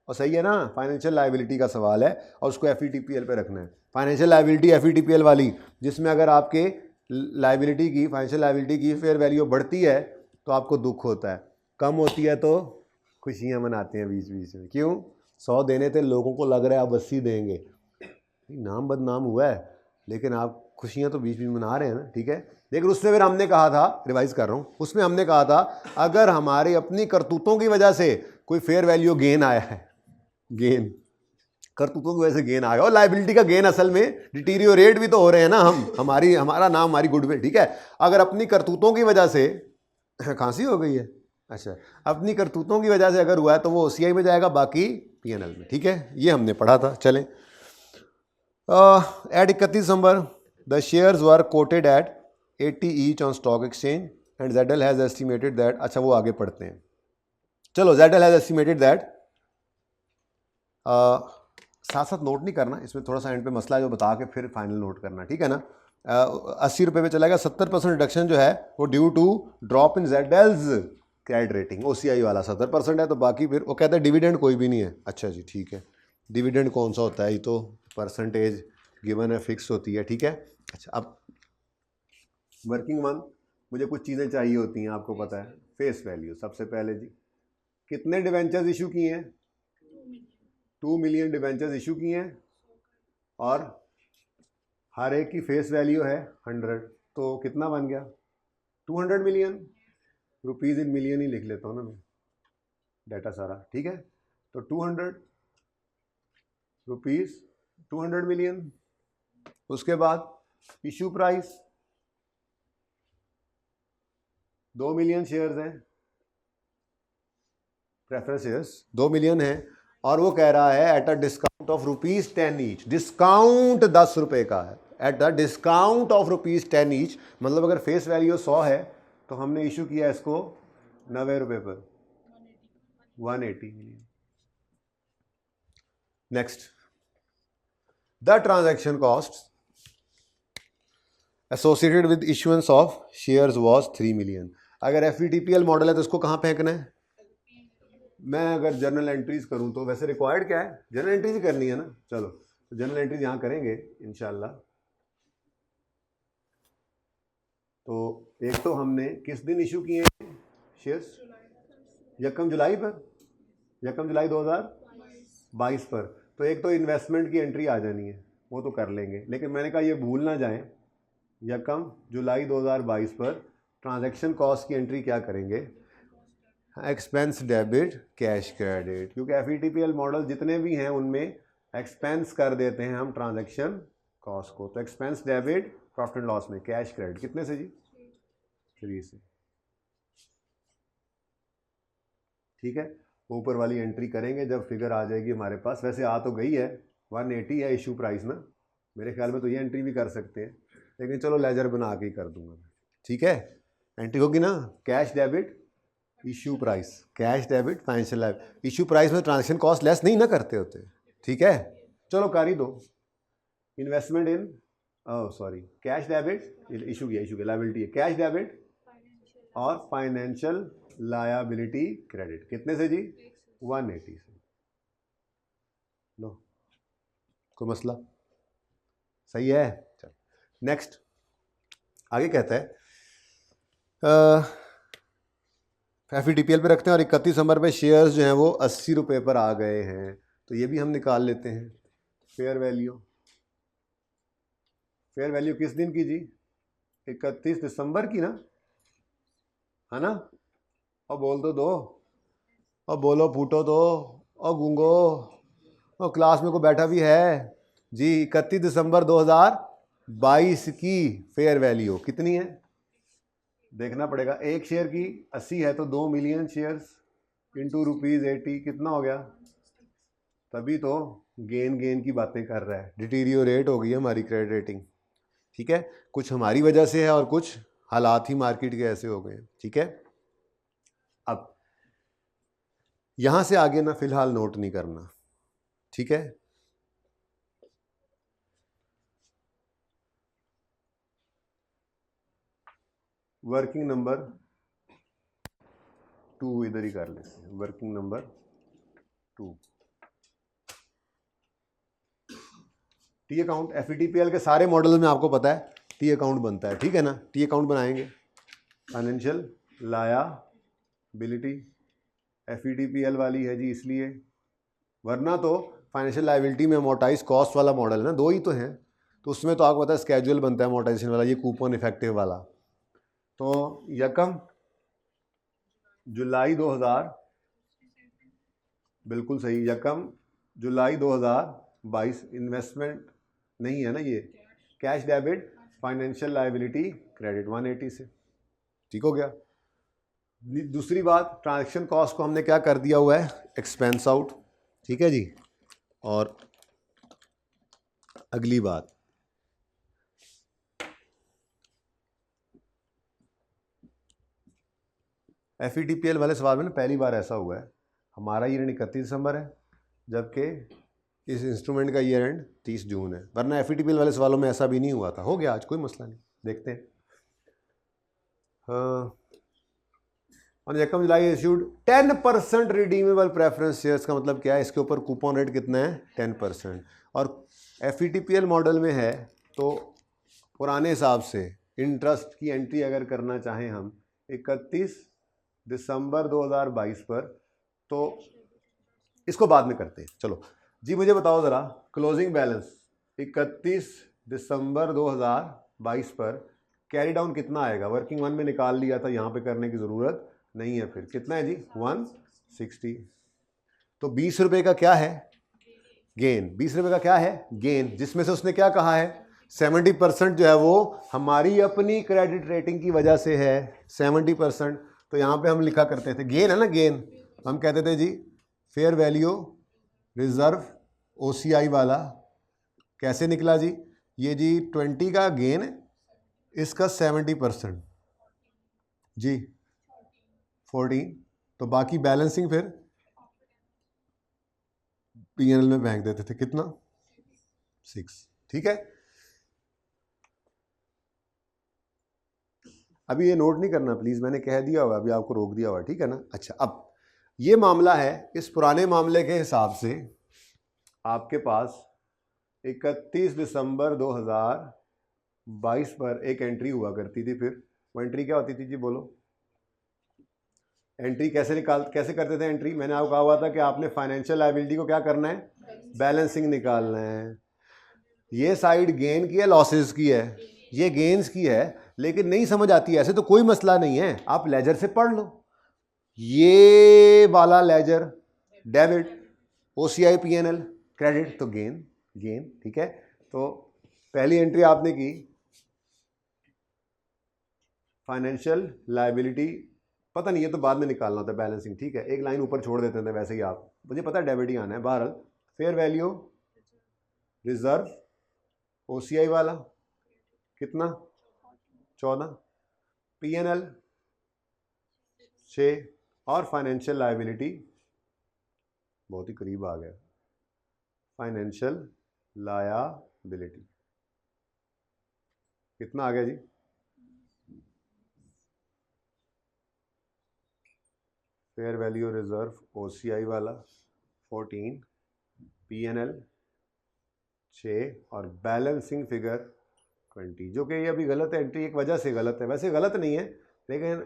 और सही है ना, फाइनेंशियल लायबिलिटी का सवाल है और उसको FVTPL पे रखना है। फाइनेंशियल लायबिलिटी FVTPL वाली, जिसमें अगर आपके लायबिलिटी की, फाइनेंशियल लायबिलिटी की फेयर वैल्यू बढ़ती है तो आपको दुख होता है, कम होती है तो खुशियाँ मनाते हैं बीच बीच में। क्यों? 100 देने थे, लोगों को लग रहा है आप 80 देंगे, नाम बदनाम हुआ है, लेकिन आप खुशियाँ तो बीच बीच मना रहे हैं ना, ठीक है। लेकिन उसमें फिर हमने कहा था, रिवाइज कर रहा हूँ, उसमें हमने कहा था अगर हमारी अपनी करतूतों की वजह से कोई फेयर वैल्यू गेन आया है, गेन करतूतों की वजह से गेन आ गया, और लाइबिलिटी का गेन असल में डिटीरियोरेट भी तो हो रहे हैं ना हम, हमारा नाम, हमारी गुडविल, ठीक है। अगर अपनी करतूतों की वजह से खांसी हो गई है, अच्छा, अपनी करतूतों की वजह से अगर हुआ है तो वो OCI में जाएगा, बाकी PNL में, ठीक है। ये हमने पढ़ा था। चलें, at 31 December the shares were quoted at 80 each on stock exchange and ZL has estimated that, अच्छा वो आगे पढ़ते हैं, चलो, ZL हैज़ एस्टिमेटेड दैट, साथ साथ नोट नहीं करना, इसमें थोड़ा सा एंड पे मसला है जो बता के फिर फाइनल नोट करना, ठीक है ना। 80 रुपये पे चला गया, 70% रिडक्शन जो है वो due to drop in ZL's credit rating, OCI वाला 70% है, तो बाकी फिर वो कहते हैं डिविडेंड कोई भी नहीं है। अच्छा जी, ठीक है, डिविडेंड कौन सा होता है, ये तो परसेंटेज गिवन है, फिक्स होती है, ठीक है। अच्छा, अब वर्किंग मंथ मुझे कुछ चीज़ें चाहिए होती हैं, आपको पता है। फेस वैल्यू सबसे पहले जी, कितने डिवेंचर्स इशू किए हैं? 2 मिलियन डिवेंचर्स इशू किए हैं और हर एक की फेस वैल्यू है 100, तो कितना बन गया? 200 मिलियन रुपीज़ इन मिलियन ही लिख लेता हूँ ना मैं, डाटा सारा, ठीक है। तो 200 रुपीज़ 200 मिलियन। उसके बाद इशू प्राइस 2 मिलियन शेयर्स हैं, प्रेफरेंस शेयर्स 2 मिलियन है, और वो कह रहा है at a discount of ₹10 each, discount 10 रुपये का है, at the discount of ₹10 each, मतलब अगर फेस वैल्यू 100 है तो हमने इशू किया इसको 90 रुपये पर, 180 million. Next, the transaction cost associated with issuance of shares was 3 million. अगर FVTPL मॉडल है तो इसको कहाँ फेंकना है? मैं अगर जर्नल एंट्रीज करूं तो वैसे रिक्वायर्ड क्या है? जर्नल एंट्रीज ही करनी है ना। चलो, तो जर्नल एंट्रीज यहाँ करेंगे इंशाल्लाह। तो एक तो हमने किस दिन इशू किए शेयर्स? 1 जुलाई पर, 1 जुलाई 2022 पर। तो एक तो इन्वेस्टमेंट की एंट्री आ जानी है, वो तो कर लेंगे, लेकिन मैंने कहा ये भूल ना जाएं, 1 जुलाई 2022 पर ट्रांजैक्शन कॉस्ट की एंट्री क्या करेंगे? एक्सपेंस डेबिट कैश क्रेडिट, क्योंकि FVTPL मॉडल जितने भी हैं उनमें एक्सपेंस कर देते हैं हम ट्रांजैक्शन कॉस्ट को। तो expense debit profit and loss में कैश क्रेडिट कितने से जी? 3 से, ठीक है। ऊपर वाली एंट्री करेंगे जब फिगर आ जाएगी हमारे पास, वैसे आ तो गई है, 180 है इशू प्राइस ना, मेरे ख्याल में तो ये एंट्री भी कर सकते हैं, लेकिन चलो लेजर बना के ही कर दूंगा, ठीक है। एंट्री होगी ना, cash debit issue price, cash debit financial life, issue price में ट्रांजेक्शन कॉस्ट लेस नहीं ना करते होते, ठीक है। चलो कर ही दो, इन्वेस्टमेंट इन, सॉरी, कैश डेबिट, इशू किया लायबिलिटी है, कैश डेबिट और फाइनेंशियल लायबिलिटी क्रेडिट कितने से जी? 180 से। लो, कोई मसला? सही है। चल नेक्स्ट, आगे कहता है FVTPL पे रखते हैं और 31 दिसंबर पे शेयर्स जो हैं वो 80 रुपये पर आ गए हैं, तो ये भी हम निकाल लेते हैं। फेयर वैल्यू, फेयर वैल्यू किस दिन की जी? 31 दिसंबर की ना, है ना। और बोल तो दो, और बोलो फूटो तो, और गूंगो, और क्लास में को बैठा भी है जी। 31 दिसंबर 2022 की फेयर वैल्यू कितनी है? देखना पड़ेगा, एक शेयर की 80 है तो 2 मिलियन शेयर्स इंटू ₹80 कितना हो गया? तभी तो गेन की बातें कर रहा है, डिटीरियोरेट हो गई है हमारी क्रेडिट रेटिंग, ठीक है। कुछ हमारी वजह से है और कुछ हालात ही मार्केट के ऐसे हो गए, ठीक है। अब यहां से आगे ना फिलहाल नोट नहीं करना, ठीक है। वर्किंग नंबर 2 इधर ही कर लेते हैं, working number 2। T account FVTPL के सारे मॉडल में आपको पता है टी अकाउंट बनता है, ठीक है ना। टी अकाउंट बनाएंगे, फाइनेंशियल लायबिलिटी FVTPL वाली है जी इसलिए, वरना तो फाइनेंशियल लायबिलिटी में अमोर्टाइज कॉस्ट वाला मॉडल है ना, दो ही तो हैं, तो उसमें तो आपको पता है स्केड्यूल बनता है अमोर्टाइजेशन वाला, ये कूपन इफेक्टिव वाला। तो यकम जुलाई 2000, बिल्कुल सही, यकम जुलाई 2022, इन्वेस्टमेंट नहीं है ना ये, cash debit financial liability credit 180 से, ठीक हो गया। दूसरी बात, ट्रांजैक्शन कॉस्ट को हमने क्या कर दिया हुआ है, एक्सपेंस आउट, ठीक है जी। और अगली बात, FVTPL वाले सवाल में ना पहली बार ऐसा हुआ है, हमारा ईयर एंड 31 दिसंबर है, जबकि इस इंस्ट्रूमेंट का ईयर एंड 30 जून है, वरना FVTPL वाले सवालों में ऐसा भी नहीं हुआ था। हो गया आज, कोई मसला नहीं, देखते हैं। ऑन यकम जुलाई इश्यूड 10% रिडीमेबल प्रेफरेंस शेयर्स, का मतलब क्या है, इसके ऊपर कूपन रेट कितना है 10%, और FVTPL मॉडल में है तो पुराने हिसाब से इंटरेस्ट की एंट्री अगर करना चाहें हम 31 दिसंबर 2022 पर, तो इसको बाद में करते हैं। चलो जी, मुझे बताओ ज़रा, क्लोजिंग बैलेंस 31 दिसंबर 2022 पर कैरी डाउन कितना आएगा, वर्किंग वन में निकाल लिया था, यहाँ पे करने की ज़रूरत नहीं है, फिर कितना है जी 160। तो 20 रुपये का क्या है गेन, 20 रुपये का क्या है गेन, जिसमें से उसने क्या कहा है 70% जो है वो हमारी अपनी क्रेडिट रेटिंग की वजह से है 70%। तो यहाँ पे हम लिखा करते थे गेन है ना, गेन हम कहते थे जी फेयर वैल्यू रिजर्व OCI वाला, कैसे निकला जी, ये जी 20 का गेन है, इसका 70% जी 14, तो बाकी बैलेंसिंग फिर P&L में फेंक देते थे, कितना 6, ठीक है। अभी ये नोट नहीं करना प्लीज़, मैंने कह दिया होगा, अभी आपको रोक दिया हुआ, ठीक है ना। अच्छा, अब ये मामला है, इस पुराने मामले के हिसाब से आपके पास 31 दिसंबर 2022 पर एक एंट्री हुआ करती थी, फिर वो एंट्री क्या होती थी जी, बोलो। एंट्री कैसे करते थे एंट्री, मैंने आपको कहा हुआ था कि आपने फाइनेंशियल लायबिलिटी को क्या करना है, बैलेंसिंग निकालना है। ये साइड गेन की है लॉसेस की है, ये गेन्स की है, लेकिन नहीं समझ आती है ऐसे तो कोई मसला नहीं है, आप लेजर से पढ़ लो। ये वाला ledger debit, OCI P&L credit, तो गेन गेन, ठीक है। तो पहली एंट्री आपने की फाइनेंशियल लायबिलिटी, पता नहीं ये तो बाद में निकालना होता है बैलेंसिंग, ठीक है, एक लाइन ऊपर छोड़ देते थे वैसे ही, आप मुझे पता है डेबिट ही आना है। बहरहाल फेयर वैल्यू रिजर्व OCI वाला कितना 14, P&L 6, और फाइनेंशियल लायबिलिटी बहुत ही करीब आ गया, फाइनेंशियल लायबिलिटी कितना आ गया जी, फेयर वैल्यू रिजर्व OCI वाला 14, P&L 6, और बैलेंसिंग फिगर 20, जो कि ये अभी गलत है, एंट्री एक वजह से गलत है, वैसे गलत नहीं है, लेकिन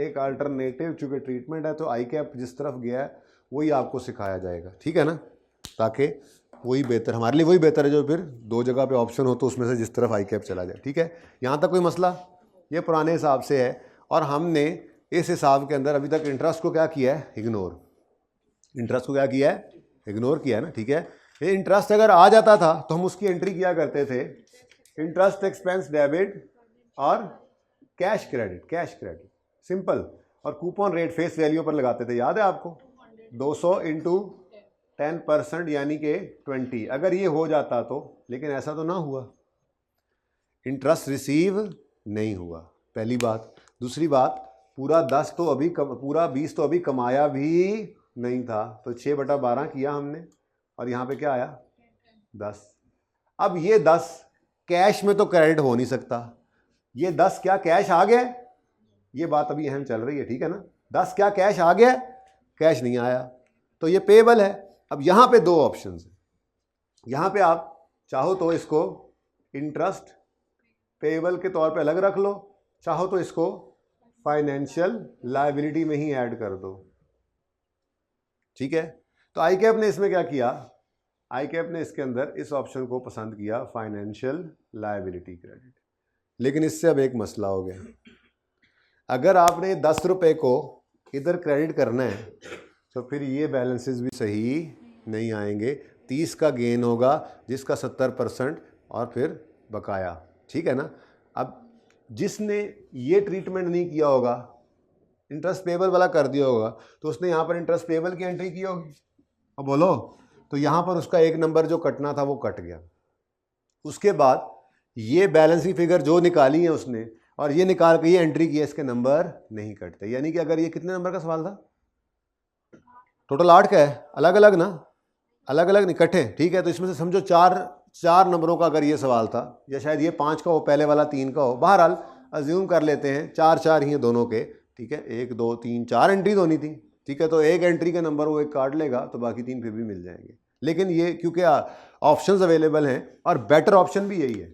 एक अल्टरनेटिव चूँकि ट्रीटमेंट है, तो आई कैप जिस तरफ गया है वही आपको सिखाया जाएगा, ठीक है ना, ताकि वही बेहतर, हमारे लिए वही बेहतर है जो फिर दो जगह पे ऑप्शन हो तो उसमें से जिस तरफ आई कैप चला जाए, ठीक है। यहाँ तक कोई मसला, ये पुराने हिसाब से है, और हमने इस हिसाब के अंदर अभी तक इंटरेस्ट को क्या किया है, इग्नोर, इंटरेस्ट को क्या किया है, इग्नोर किया है ना, ठीक है। ये इंटरेस्ट अगर आ जाता था तो हम उसकी एंट्री किया करते थे इंटरेस्ट एक्सपेंस डेबिट और कैश क्रेडिट सिंपल, और कूपन रेट फेस वैल्यू पर लगाते थे, याद है आपको 200 इंटू 10% यानी कि 20, अगर ये हो जाता तो, लेकिन ऐसा तो ना हुआ, इंटरेस्ट रिसीव नहीं हुआ, पहली बात। दूसरी बात, पूरा 10 तो अभी पूरा 20 तो अभी कमाया भी नहीं था, तो 6/12 किया हमने, और यहाँ पे क्या आया 10। अब ये 10 कैश में तो क्रेडिट हो नहीं सकता, ये 10 क्या कैश आ गया, ये बात अभी अहम चल रही है, ठीक है ना। 10 क्या कैश आ गया, कैश नहीं आया, तो ये पेएबल है। अब यहाँ पे दो ऑप्शंस हैं, यहाँ पे आप चाहो तो इसको इंटरेस्ट पेएबल के तौर पे अलग रख लो, चाहो तो इसको फाइनेंशियल लायबिलिटी में ही ऐड कर दो। ठीक है, तो आई कैप ने इसमें क्या किया, आई कैप ने इसके अंदर इस ऑप्शन को पसंद किया, फाइनेंशियल लायबिलिटी क्रेडिट। लेकिन इससे अब एक मसला हो गया, अगर आपने 10 रुपये को इधर क्रेडिट करना है तो फिर ये बैलेंसेस भी सही नहीं आएंगे। 30 का गेन होगा जिसका 70% और फिर बकाया। ठीक है ना। अब जिसने ये ट्रीटमेंट नहीं किया होगा, इंटरेस्ट पेबल वाला कर दिया होगा, तो उसने यहाँ पर इंटरेस्ट पेबल की एंट्री की होगी। अब बोलो, तो यहाँ पर उसका एक नंबर जो कटना था वो कट गया। उसके बाद ये बैलेंसिंग फिगर जो निकाली है उसने और ये निकाल के ये एंट्री की है, इसके नंबर नहीं कटते। यानी कि अगर ये कितने नंबर का सवाल था, टोटल 8 का है, अलग अलग ना, अलग अलग नहीं इकट्ठे। ठीक है, तो इसमें से समझो चार नंबरों का अगर ये सवाल था, या शायद ये 5 का हो, पहले वाला 3 का हो, बहरहाल अज्यूम कर लेते हैं 4 ही हैं दोनों के। ठीक है, 1 2 3 4 एंट्री होनी थी। ठीक है, तो एक एंट्री का नंबर वो एक काट लेगा तो बाकी 3 फिर भी मिल जाएंगे। लेकिन ये क्योंकि ऑप्शंस अवेलेबल हैं और बेटर ऑप्शन भी यही है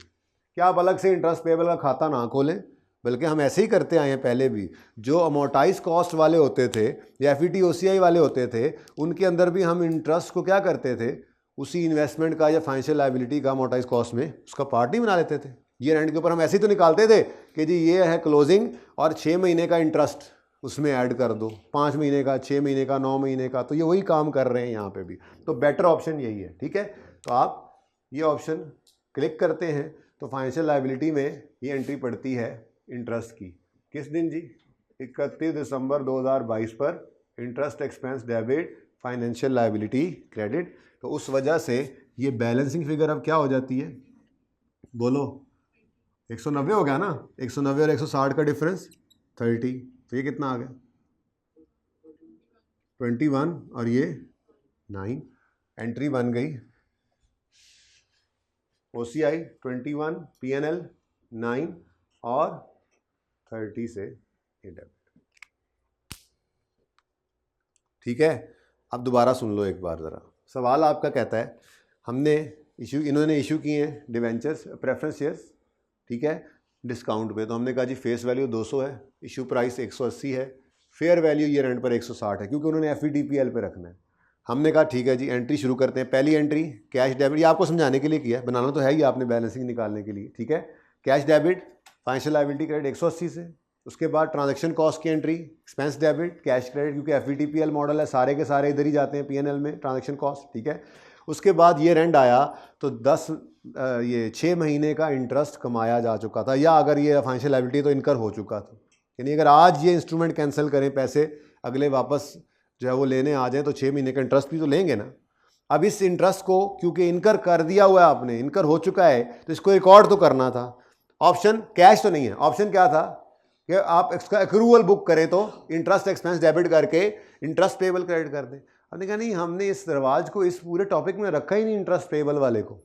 कि आप अलग से इंटरेस्ट पेबल का खाता ना खोलें, बल्कि हम ऐसे ही करते आए हैं पहले भी। जो अमोर्टाइज कॉस्ट वाले होते थे या FET OCI वाले होते थे, उनके अंदर भी हम इंटरेस्ट को क्या करते थे, उसी इन्वेस्टमेंट का या फाइनेंशियल लायबिलिटी का अमोर्टाइज कॉस्ट में उसका पार्ट ही बना लेते थे। ईयर एंड के ऊपर हम ऐसे ही तो निकालते थे कि जी ये है क्लोजिंग और 6 महीने का इंटरेस्ट उसमें ऐड कर दो, 5 महीने का, 6 महीने का, 9 महीने का। तो ये वही काम कर रहे हैं यहाँ पे भी। तो बेटर ऑप्शन यही है। ठीक है, तो आप ये ऑप्शन क्लिक करते हैं तो फाइनेंशियल लायबिलिटी में ये एंट्री पड़ती है इंटरेस्ट की। किस दिन जी, 31 दिसंबर 2022 पर interest expense debit financial liability credit. तो उस वजह से ये बैलेंसिंग फिगर अब क्या हो जाती है, बोलो, 190 हो गया ना। 190 और 160 का डिफरेंस 30, तो ये कितना आ गया 21 और ये 9। एंट्री बन गई OCI 21, PNL 9 और 30 से ये डेबिट। ठीक है, अब दोबारा सुन लो एक बार ज़रा। सवाल आपका कहता है हमने इन्होंने इशू किए हैं डिवेंचर्स प्रेफरेंस शेयर्स, ठीक है, डिस्काउंट पे। तो हमने कहा जी फेस वैल्यू 200 है, इशू प्राइस 180 है, फेयर वैल्यू ईयर एंड पर 160 है, क्योंकि उन्होंने FVTPL पे रखना है। हमने कहा ठीक है जी, एंट्री शुरू करते हैं। पहली एंट्री कैश डेबिट, ये आपको समझाने के लिए किया है, बनाना तो है ही आपने बैलेंसिंग निकालने के लिए। ठीक है, cash debit financial liability credit 180 से। उसके बाद ट्रांजैक्शन कॉस्ट की entry expense debit cash credit, क्योंकि FVTPL मॉडल है, सारे के सारे इधर ही जाते हैं PNL में ट्रांजैक्शन कॉस्ट। ठीक है, उसके बाद ईयर एंड आया तो 6 महीने का इंटरेस्ट कमाया जा चुका था, या अगर ये फाइनेंशियल लायबिलिटी तो इनकर हो चुका था। यानी अगर आज ये इंस्ट्रूमेंट कैंसिल करें, पैसे अगले वापस जो है वो लेने आ जाएं, तो 6 महीने का इंटरेस्ट भी तो लेंगे ना। अब इस इंटरेस्ट को क्योंकि इनकर कर दिया हुआ है आपने, इनकर हो चुका है, तो इसको रिकॉर्ड तो करना था। ऑप्शन कैश तो नहीं है, ऑप्शन क्या था कि आप इसका एक्रूवल बुक करें, तो इंटरेस्ट एक्सपेंस डेबिट करके इंटरेस्ट पेबल क्रेडिट कर दें। हमने कहा नहीं, हमने इस रिवाज को इस पूरे टॉपिक में रखा ही नहीं, इंटरेस्ट पेबल वाले को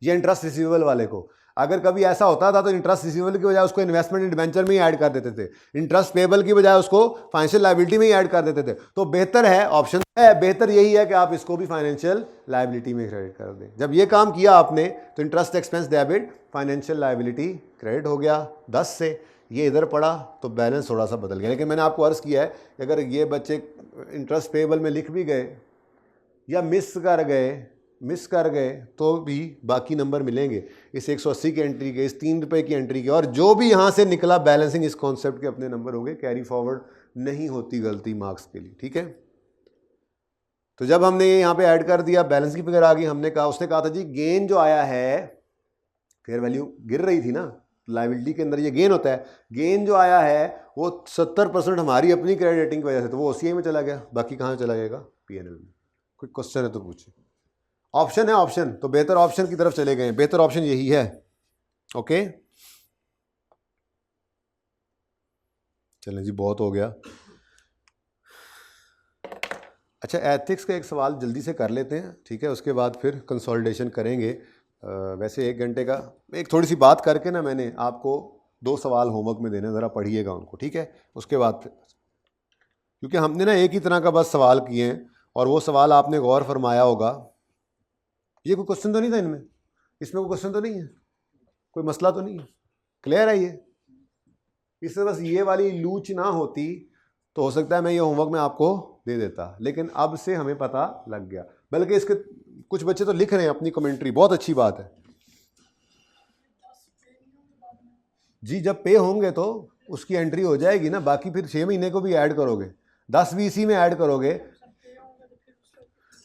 या इंटरेस्ट रिसीवेबल वाले को। अगर कभी ऐसा होता था तो इंटरेस्ट रिसीवेबल की बजाय उसको इन्वेस्टमेंट डिबेंचर में ही ऐड कर देते थे, इंटरेस्ट पेबल की बजाय उसको फाइनेंशियल लायबिलिटी में ही ऐड कर देते थे। तो बेहतर है, ऑप्शन है, बेहतर यही है कि आप इसको भी फाइनेंशियल लायबिलिटी में क्रेडिट कर दें। जब ये काम किया आपने तो interest expense debit financial liability credit हो गया 10 से, ये इधर पड़ा तो बैलेंस थोड़ा सा बदल गया। लेकिन मैंने आपको अर्ज़ किया है कि अगर ये बच्चे इंटरेस्ट पेबल में लिख भी गए या मिस कर गए तो भी बाकी नंबर मिलेंगे, इस 180 की एंट्री के, इस 3 रुपये की एंट्री के, और जो भी यहाँ से निकला बैलेंसिंग इस कॉन्सेप्ट के अपने नंबर होंगे। कैरी फॉरवर्ड नहीं होती गलती मार्क्स के लिए। ठीक है, तो जब हमने ये यहाँ पे ऐड कर दिया, बैलेंस की फिगर आ गई, हमने कहा, उसने कहा था जी गेन जो आया है, फेयर वैल्यू गिर रही थी ना, लायबिलिटी के अंदर ये गेन होता है, गेन जो आया है वो 70% हमारी अपनी क्रेडिट रेटिंग की वजह से, तो वो OCI में चला गया, बाकी कहाँ चला जाएगा, PNL में। कोई क्वेश्चन है तो पूछे। ऑप्शन है, ऑप्शन तो बेहतर ऑप्शन की तरफ चले गए, बेहतर ऑप्शन यही है। ओके, चलें जी, बहुत हो गया। अच्छा, एथिक्स का एक सवाल जल्दी से कर लेते हैं, ठीक है, उसके बाद फिर कंसोलिडेशन करेंगे। वैसे 1 घंटे का एक थोड़ी सी बात करके ना, मैंने आपको 2 सवाल होमवर्क में देने, ज़रा पढ़िएगा उनको, ठीक है। उसके बाद फिर, क्योंकि हमने ना एक ही तरह का बस सवाल किए हैं और वो सवाल आपने गौर फरमाया होगा ये कोई क्वेश्चन तो नहीं था इनमें, इसमें कोई क्वेश्चन तो नहीं है, कोई मसला तो नहीं है, क्लियर है ये। इससे बस ये वाली लूच ना होती तो हो सकता है मैं ये होमवर्क में आपको दे देता, लेकिन अब से हमें पता लग गया। बल्कि इसके कुछ बच्चे तो लिख रहे हैं अपनी कमेंट्री, बहुत अच्छी बात है जी। जब पे होंगे तो उसकी एंट्री हो जाएगी ना, बाकी फिर 6 महीने को भी ऐड करोगे, 10 इसी में ऐड करोगे।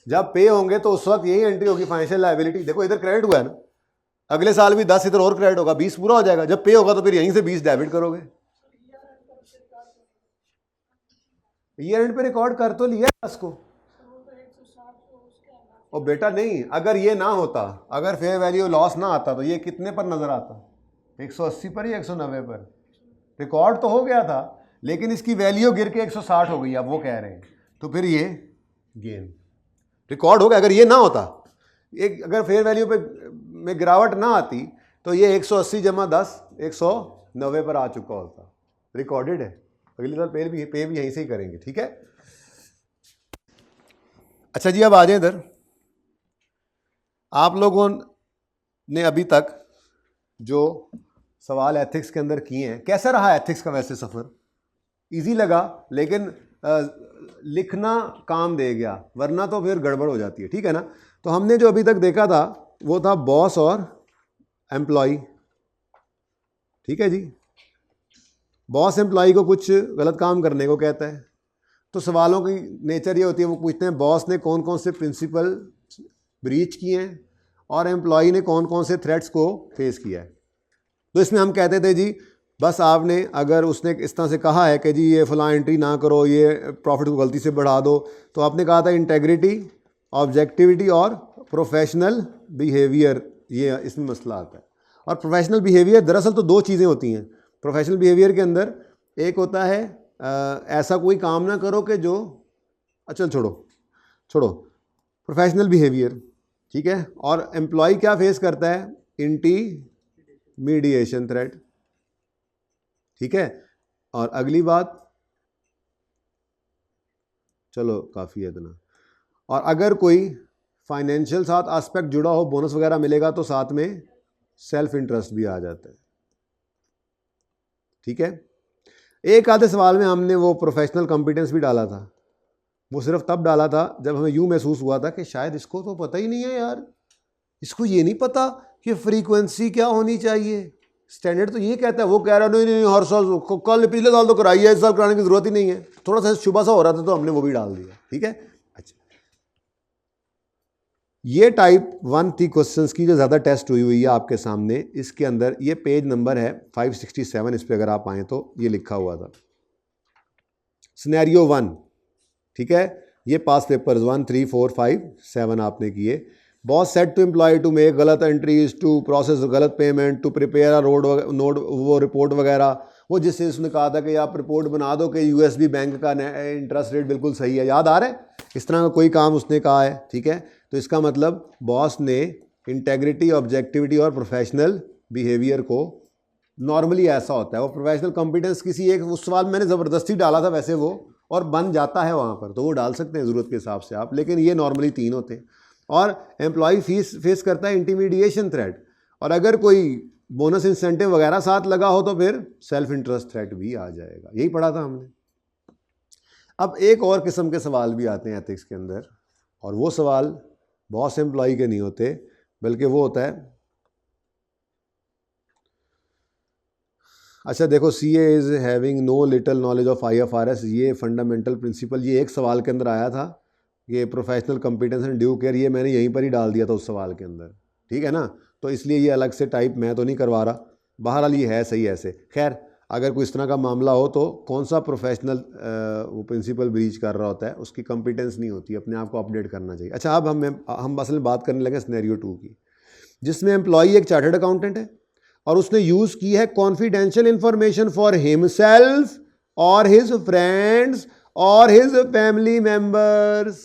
जब पे होंगे तो उस वक्त यही एंट्री होगी, फाइनेंशियल लायबिलिटी। देखो इधर क्रेडिट हुआ है ना, अगले साल भी 10 इधर और क्रेडिट होगा, 20 पूरा हो जाएगा। जब पे होगा तो फिर यहीं से 20 डेबिट करोगे। ईयर एंड पे रिकॉर्ड कर तो लिया उसको। और बेटा नहीं, अगर ये ना होता, अगर फेयर वैल्यू लॉस ना आता तो ये कितने पर नजर आता, 180 पर या 190 पर? रिकॉर्ड तो हो गया था, लेकिन इसकी वैल्यू गिर के 160 हो गई, अब वो कह रहे हैं, तो फिर ये गेन रिकॉर्ड हो गया। अगर ये ना होता, एक अगर फेयर वैल्यू पे में गिरावट ना आती तो ये 180 जमा 10 190 पर आ चुका होता, रिकॉर्डेड है। अगली बार पे भी यहीं से ही करेंगे, ठीक है। अच्छा जी, अब आ जाए इधर। आप लोगों ने अभी तक जो सवाल एथिक्स के अंदर किए हैं, कैसा रहा एथिक्स का वैसे सफ़र? इजी लगा, लेकिन लिखना काम दे गया, वरना तो फिर गड़बड़ हो जाती है, ठीक है ना। तो हमने जो अभी तक देखा था वो था बॉस और एम्प्लॉय, ठीक है जी। बॉस एम्प्लॉय को कुछ गलत काम करने को कहता है, तो सवालों की नेचर ये होती है, वो पूछते हैं बॉस ने कौन कौन से प्रिंसिपल ब्रीच किए हैं और एम्प्लॉय ने कौन कौन से थ्रेट्स को फेस किया है। तो इसमें हम कहते थे जी, बस आपने अगर उसने इस तरह से कहा है कि जी ये फलां एंट्री ना करो, ये प्रॉफिट को गलती से बढ़ा दो, तो आपने कहा था इंटेग्रिटी, ऑब्जेक्टिविटी और प्रोफेशनल बिहेवियर, ये इसमें मसला आता है। और प्रोफेशनल बिहेवियर दरअसल तो दो चीज़ें होती हैं प्रोफेशनल बिहेवियर के अंदर। एक होता है ऐसा कोई काम ना करो कि जो, अच्छा छोड़ो प्रोफेशनल बिहेवियर, ठीक है। और एम्प्लॉय क्या फेस करता है? इंटीमीडिएशन थ्रेट, ठीक है। और अगली बात, चलो काफ़ी है इतना। और अगर कोई फाइनेंशियल साथ एस्पेक्ट जुड़ा हो, बोनस वगैरह मिलेगा, तो साथ में सेल्फ इंटरेस्ट भी आ जाता है, ठीक है। एक आधे सवाल में हमने वो प्रोफेशनल कॉम्पिटेंस भी डाला था, वो सिर्फ तब डाला था जब हमें यूँ महसूस हुआ था कि शायद इसको तो पता ही नहीं है यार, इसको ये नहीं पता कि फ्रीक्वेंसी क्या होनी चाहिए। स्टैंडर्ड तो ये कहता है, वो कह रहा है नहीं हर साल, कल पिछले साल तो कराई है, इस साल कराने की जरूरत ही नहीं है। थोड़ा सा शुबा सा हो रहा था तो हमने वो भी डाल दिया, ठीक है। अच्छा, ये टाइप 1 थी क्वेश्चंस की जो ज़्यादा टेस्ट हुई है आपके सामने। इसके अंदर ये पेज नंबर है 567, इस पर अगर आप आएँ तो ये लिखा हुआ था सिनेरियो 1, ठीक है। ये पास पेपर्स 1, 3, 4, 5, 7 आपने किए। Boss set to employ to make गलत एंट्रीज, टू प्रोसेस गलत payment, to prepare a note वो रिपोर्ट वगैरह, वो जिससे उसने कहा था कि आप रिपोर्ट बना दो कि यूएसबी बैंक का इंटरेस्ट रेट बिल्कुल सही है, याद आ रहा है? इस तरह का कोई काम उसने कहा है, ठीक है। तो इसका मतलब बॉस ने इंटेग्रिटी, ऑब्जेक्टिविटी और प्रोफेशनल बिहेवियर को, नॉर्मली ऐसा होता है, वो प्रोफेशनल कॉम्पिटेंस किसी एक, उस सवाल मैंने ज़बरदस्ती डाला था वैसे वो, और बन जाता है वहाँ पर, तो वो डाल सकते हैं ज़रूरत के हिसाब से आप, लेकिन ये नॉर्मली 3 होते हैं। और एम्प्लॉय फेस करता है इंटीमीडिएशन थ्रेट, और अगर कोई बोनस इंसेंटिव वगैरह साथ लगा हो तो फिर सेल्फ इंटरेस्ट थ्रेट भी आ जाएगा। यही पढ़ा था हमने। अब एक और किस्म के सवाल भी आते हैं एथिक्स के अंदर, और वो सवाल बॉस एम्प्लॉय के नहीं होते, बल्कि वो होता है, अच्छा देखो, CA is having no little knowledge of IFRS, ये फंडामेंटल प्रिंसिपल, ये एक सवाल के अंदर आया था, ये professional competence and due care, ये मैंने यहीं पर ही डाल दिया था उस सवाल के अंदर, ठीक है ना। तो इसलिए ये अलग से टाइप मैं तो नहीं करवा रहा, बहरहाल ये है सही ऐसे। खैर, अगर कोई इस तरह का मामला हो तो कौन सा प्रोफेशनल वो प्रिंसिपल ब्रीच कर रहा होता है, उसकी कॉम्पिटेंस नहीं होती, अपने आप को अपडेट करना चाहिए। अच्छा, अब हम असल में बात करने लगे सिनेरियो 2 की, जिसमें एम्प्लॉई एक चार्टर्ड अकाउंटेंट है और उसने यूज़ की है कॉन्फिडेंशियल इंफॉर्मेशन फॉर हिमसेल्फ और हिज फ्रेंड्स और हिज फैमिली मेंबर्स।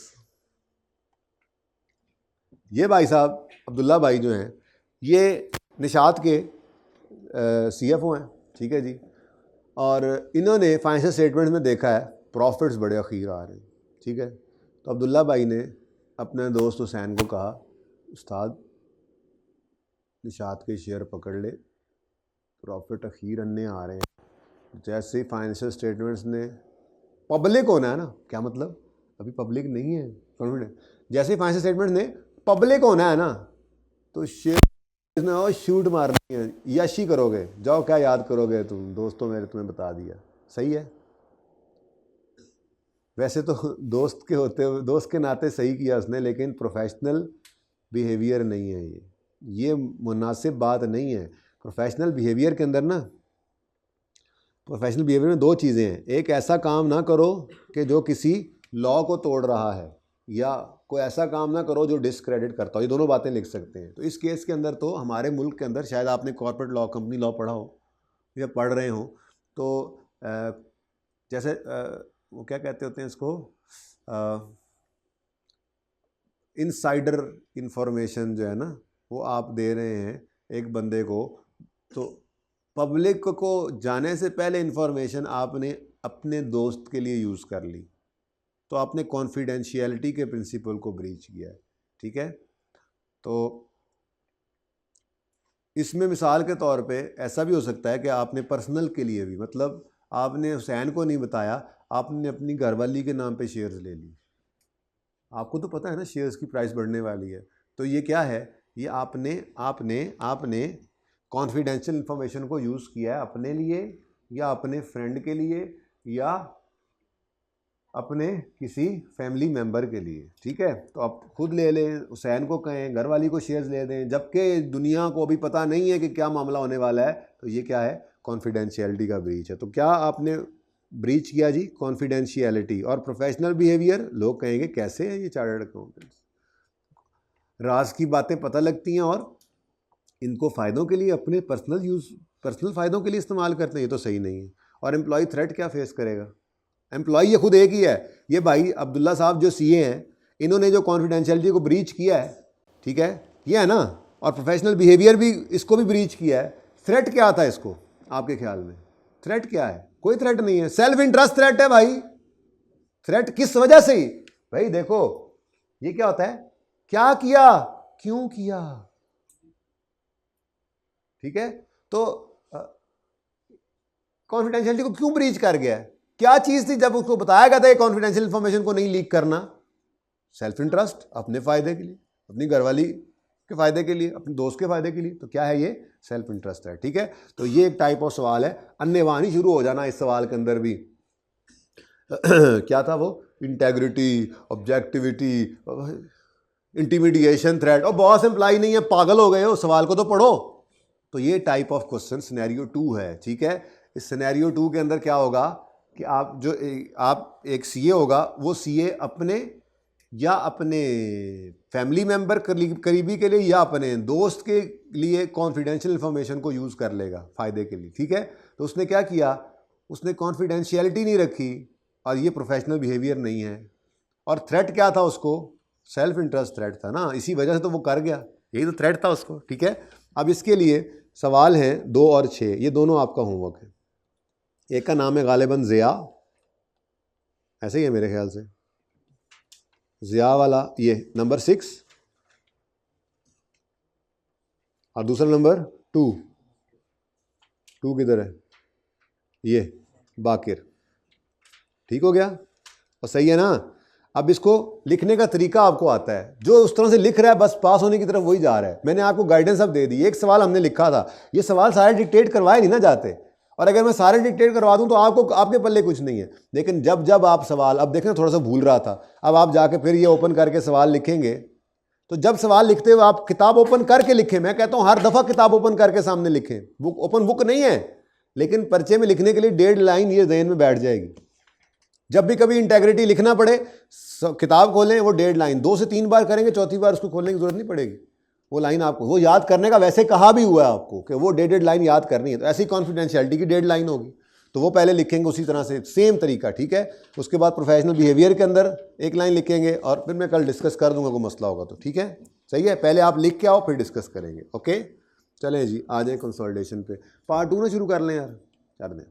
ये भाई साहब अब्दुल्ला भाई जो हैं, ये निशात के CFO हैं, ठीक है जी। और इन्होंने फाइनेंशियल स्टेटमेंट में देखा है प्रॉफिट्स बड़े अखीर आ रहे हैं, ठीक है। तो अब्दुल्ला भाई ने अपने दोस्त हुसैन को कहा उस्ताद निशात के शेयर पकड़ ले, प्रॉफिट अखीर अन्य आ रहे हैं। जैसे ही फाइनेंशियल स्टेटमेंट्स ने पब्लिक होना है ना, क्या मतलब अभी पब्लिक नहीं है कॉन्फिडेंट, जैसे ही फाइनेंशियल स्टेटमेंट ने पब्लिक होना है ना तो शेयर ने और शूट मारनी है, यशी करोगे, जाओ क्या याद करोगे तुम, दोस्तों मेरे तुम्हें बता दिया। सही है, वैसे तो दोस्त के होते हुए दोस्त के नाते सही किया उसने, लेकिन प्रोफेशनल बिहेवियर नहीं है ये मुनासिब बात नहीं है। प्रोफेशनल बिहेवियर के अंदर ना, प्रोफेशनल बिहेवियर में दो चीज़ें हैं, एक ऐसा काम ना करो कि जो किसी लॉ को तोड़ रहा है, या कोई ऐसा काम ना करो जो डिसक्रेडिट करता हो, ये दोनों बातें लिख सकते हैं। तो इस केस के अंदर तो हमारे मुल्क के अंदर, शायद आपने कॉर्पोरेट लॉ, कंपनी लॉ पढ़ा हो या पढ़ रहे हो, तो जैसे वो क्या कहते होते हैं इसको, इनसाइडर इंफॉर्मेशन जो है ना, वो आप दे रहे हैं एक बंदे को, तो पब्लिक को जाने से पहले इंफॉर्मेशन आपने अपने दोस्त के लिए यूज़ कर ली, तो आपने कॉन्फिडेंशियलिटी के प्रिंसिपल को ब्रीच किया है। ठीक है, तो इसमें मिसाल के तौर पे ऐसा भी हो सकता है कि आपने पर्सनल के लिए भी, मतलब आपने हुसैन को नहीं बताया, आपने अपनी घरवाली के नाम पे शेयर्स ले ली। आपको तो पता है ना शेयर्स की प्राइस बढ़ने वाली है, तो ये क्या है, ये आपने कॉन्फिडेंशियल इंफॉर्मेशन को यूज़ किया है अपने लिए, या अपने फ्रेंड के लिए, या अपने किसी फैमिली मेंबर के लिए। ठीक है, तो आप खुद ले लें, हुसैन को कहें, घरवाली को शेयर्स ले दें, जबकि दुनिया को अभी पता नहीं है कि क्या मामला होने वाला है, तो ये क्या है, कॉन्फिडेंशियलिटी का ब्रीच है। तो क्या आपने ब्रीच किया जी, कॉन्फिडेंशियलिटी। और प्रोफेशनल बिहेवियर, लोग कहेंगे कैसे है ये चार्टर्ड अकाउंटेंट्स, राज की बातें पता लगती हैं और इनको फ़ायदों के लिए, अपने पर्सनल फ़ायदों के लिए इस्तेमाल करते हैं, ये तो सही नहीं है। और एम्प्लॉय थ्रेट क्या फेस करेगा, एम्प्लॉय ये खुद एक ही है, ये भाई अब्दुल्ला साहब जो सीए हैं, इन्होंने जो कॉन्फिडेंशियलिटी को ब्रीच किया है, ठीक है, ये है ना, और प्रोफेशनल बिहेवियर भी, इसको भी ब्रीच किया है। थ्रेट क्या आता है इसको आपके ख्याल में, थ्रेट क्या है, कोई थ्रेट नहीं है, सेल्फ इंटरेस्ट थ्रेट है भाई। थ्रेट किस वजह से, भाई देखो ये क्या होता है, क्या किया, क्यों किया। ठीक है, तो कॉन्फिडेंशियलिटी को क्यों ब्रीच कर गया, क्या चीज थी जब उसको बताया गया था कॉन्फिडेंशियल इंफॉर्मेशन को नहीं लीक करना, सेल्फ इंटरेस्ट, अपने फायदे के लिए, अपनी घरवाली के फायदे के लिए, अपने दोस्त के फायदे के लिए, तो क्या है ये, सेल्फ इंटरेस्ट है। ठीक है, तो ये एक टाइप ऑफ सवाल है, अन्यवानी शुरू हो जाना इस सवाल के अंदर भी। क्या था वो, इंटेग्रिटी, ऑब्जेक्टिविटी, इंटिमिडिएशन, थ्रेट, और बहुत एम्प्लॉय नहीं है, पागल हो गए हो, सवाल को तो पढ़ो। तो ये टाइप ऑफ क्वेश्चन सिनेरियो 2 है। ठीक है, इस सिनेरियो 2 के अंदर क्या होगा कि आप एक सीए होगा, वो सीए अपने या अपने फैमिली मेंबर करीबी के लिए या अपने दोस्त के लिए कॉन्फिडेंशियल इंफॉर्मेशन को यूज़ कर लेगा फ़ायदे के लिए। ठीक है, तो उसने क्या किया, उसने कॉन्फिडेंशियलिटी नहीं रखी, और ये प्रोफेशनल बिहेवियर नहीं है। और थ्रेट क्या था उसको, सेल्फ इंटरेस्ट थ्रेट था ना, इसी वजह से तो वो कर गया, यही तो थ्रेट था उसको। ठीक है, अब इसके लिए सवाल हैं 2 और 6, ये दोनों आपका होमवर्क है। एक का नाम है गालिबन ज़िया, ऐसे ही है मेरे ख्याल से, ज़िया वाला ये नंबर 6, और दूसरा नंबर 2 किधर है, ये बाकिर। ठीक हो गया, और सही है ना। अब इसको लिखने का तरीका आपको आता है, जो उस तरह से लिख रहा है बस पास होने की तरफ वही जा रहा है। मैंने आपको गाइडेंस अब दे दी, एक सवाल हमने लिखा था, ये सवाल सारे डिक्टेट करवाए नहीं ना जाते, और अगर मैं सारे डिक्टेट करवा दूं तो आपको, आपके पल्ले कुछ नहीं है। लेकिन जब आप सवाल, अब देखना थोड़ा सा भूल रहा था, अब आप जाके फिर ये ओपन करके सवाल लिखेंगे, तो जब सवाल लिखते हुए आप किताब ओपन करके लिखें, मैं कहता हूं हर दफ़ा किताब ओपन करके सामने लिखें, बुक ओपन बुक नहीं है, लेकिन पर्चे में लिखने के लिए 1.5 लाइन ये ज़हन में बैठ जाएगी। जब भी कभी इंटेग्रिटी लिखना पड़े, किताब खोलें, वो 1.5 लाइन 2 से 3 बार करेंगे, चौथी बार उसको खोलने की जरूरत नहीं पड़ेगी। वो लाइन आपको, वो याद करने का वैसे कहा भी हुआ है आपको कि वो 1.5 लाइन याद करनी है, तो ऐसी कॉन्फिडेंशियलिटी की 1.5 लाइन होगी, तो वो पहले लिखेंगे उसी तरह से, सेम तरीका। ठीक है, उसके बाद प्रोफेशनल बिहेवियर के अंदर 1 लाइन लिखेंगे, और फिर मैं कल डिस्कस कर दूंगा कोई मसला होगा तो। ठीक है, सही है, पहले आप लिख के आओ फिर डिस्कस करेंगे। ओके, चलें जी, आ जाए कंसोलिडेशन पे, पार्ट 2 ना शुरू कर लें यार, कर दें।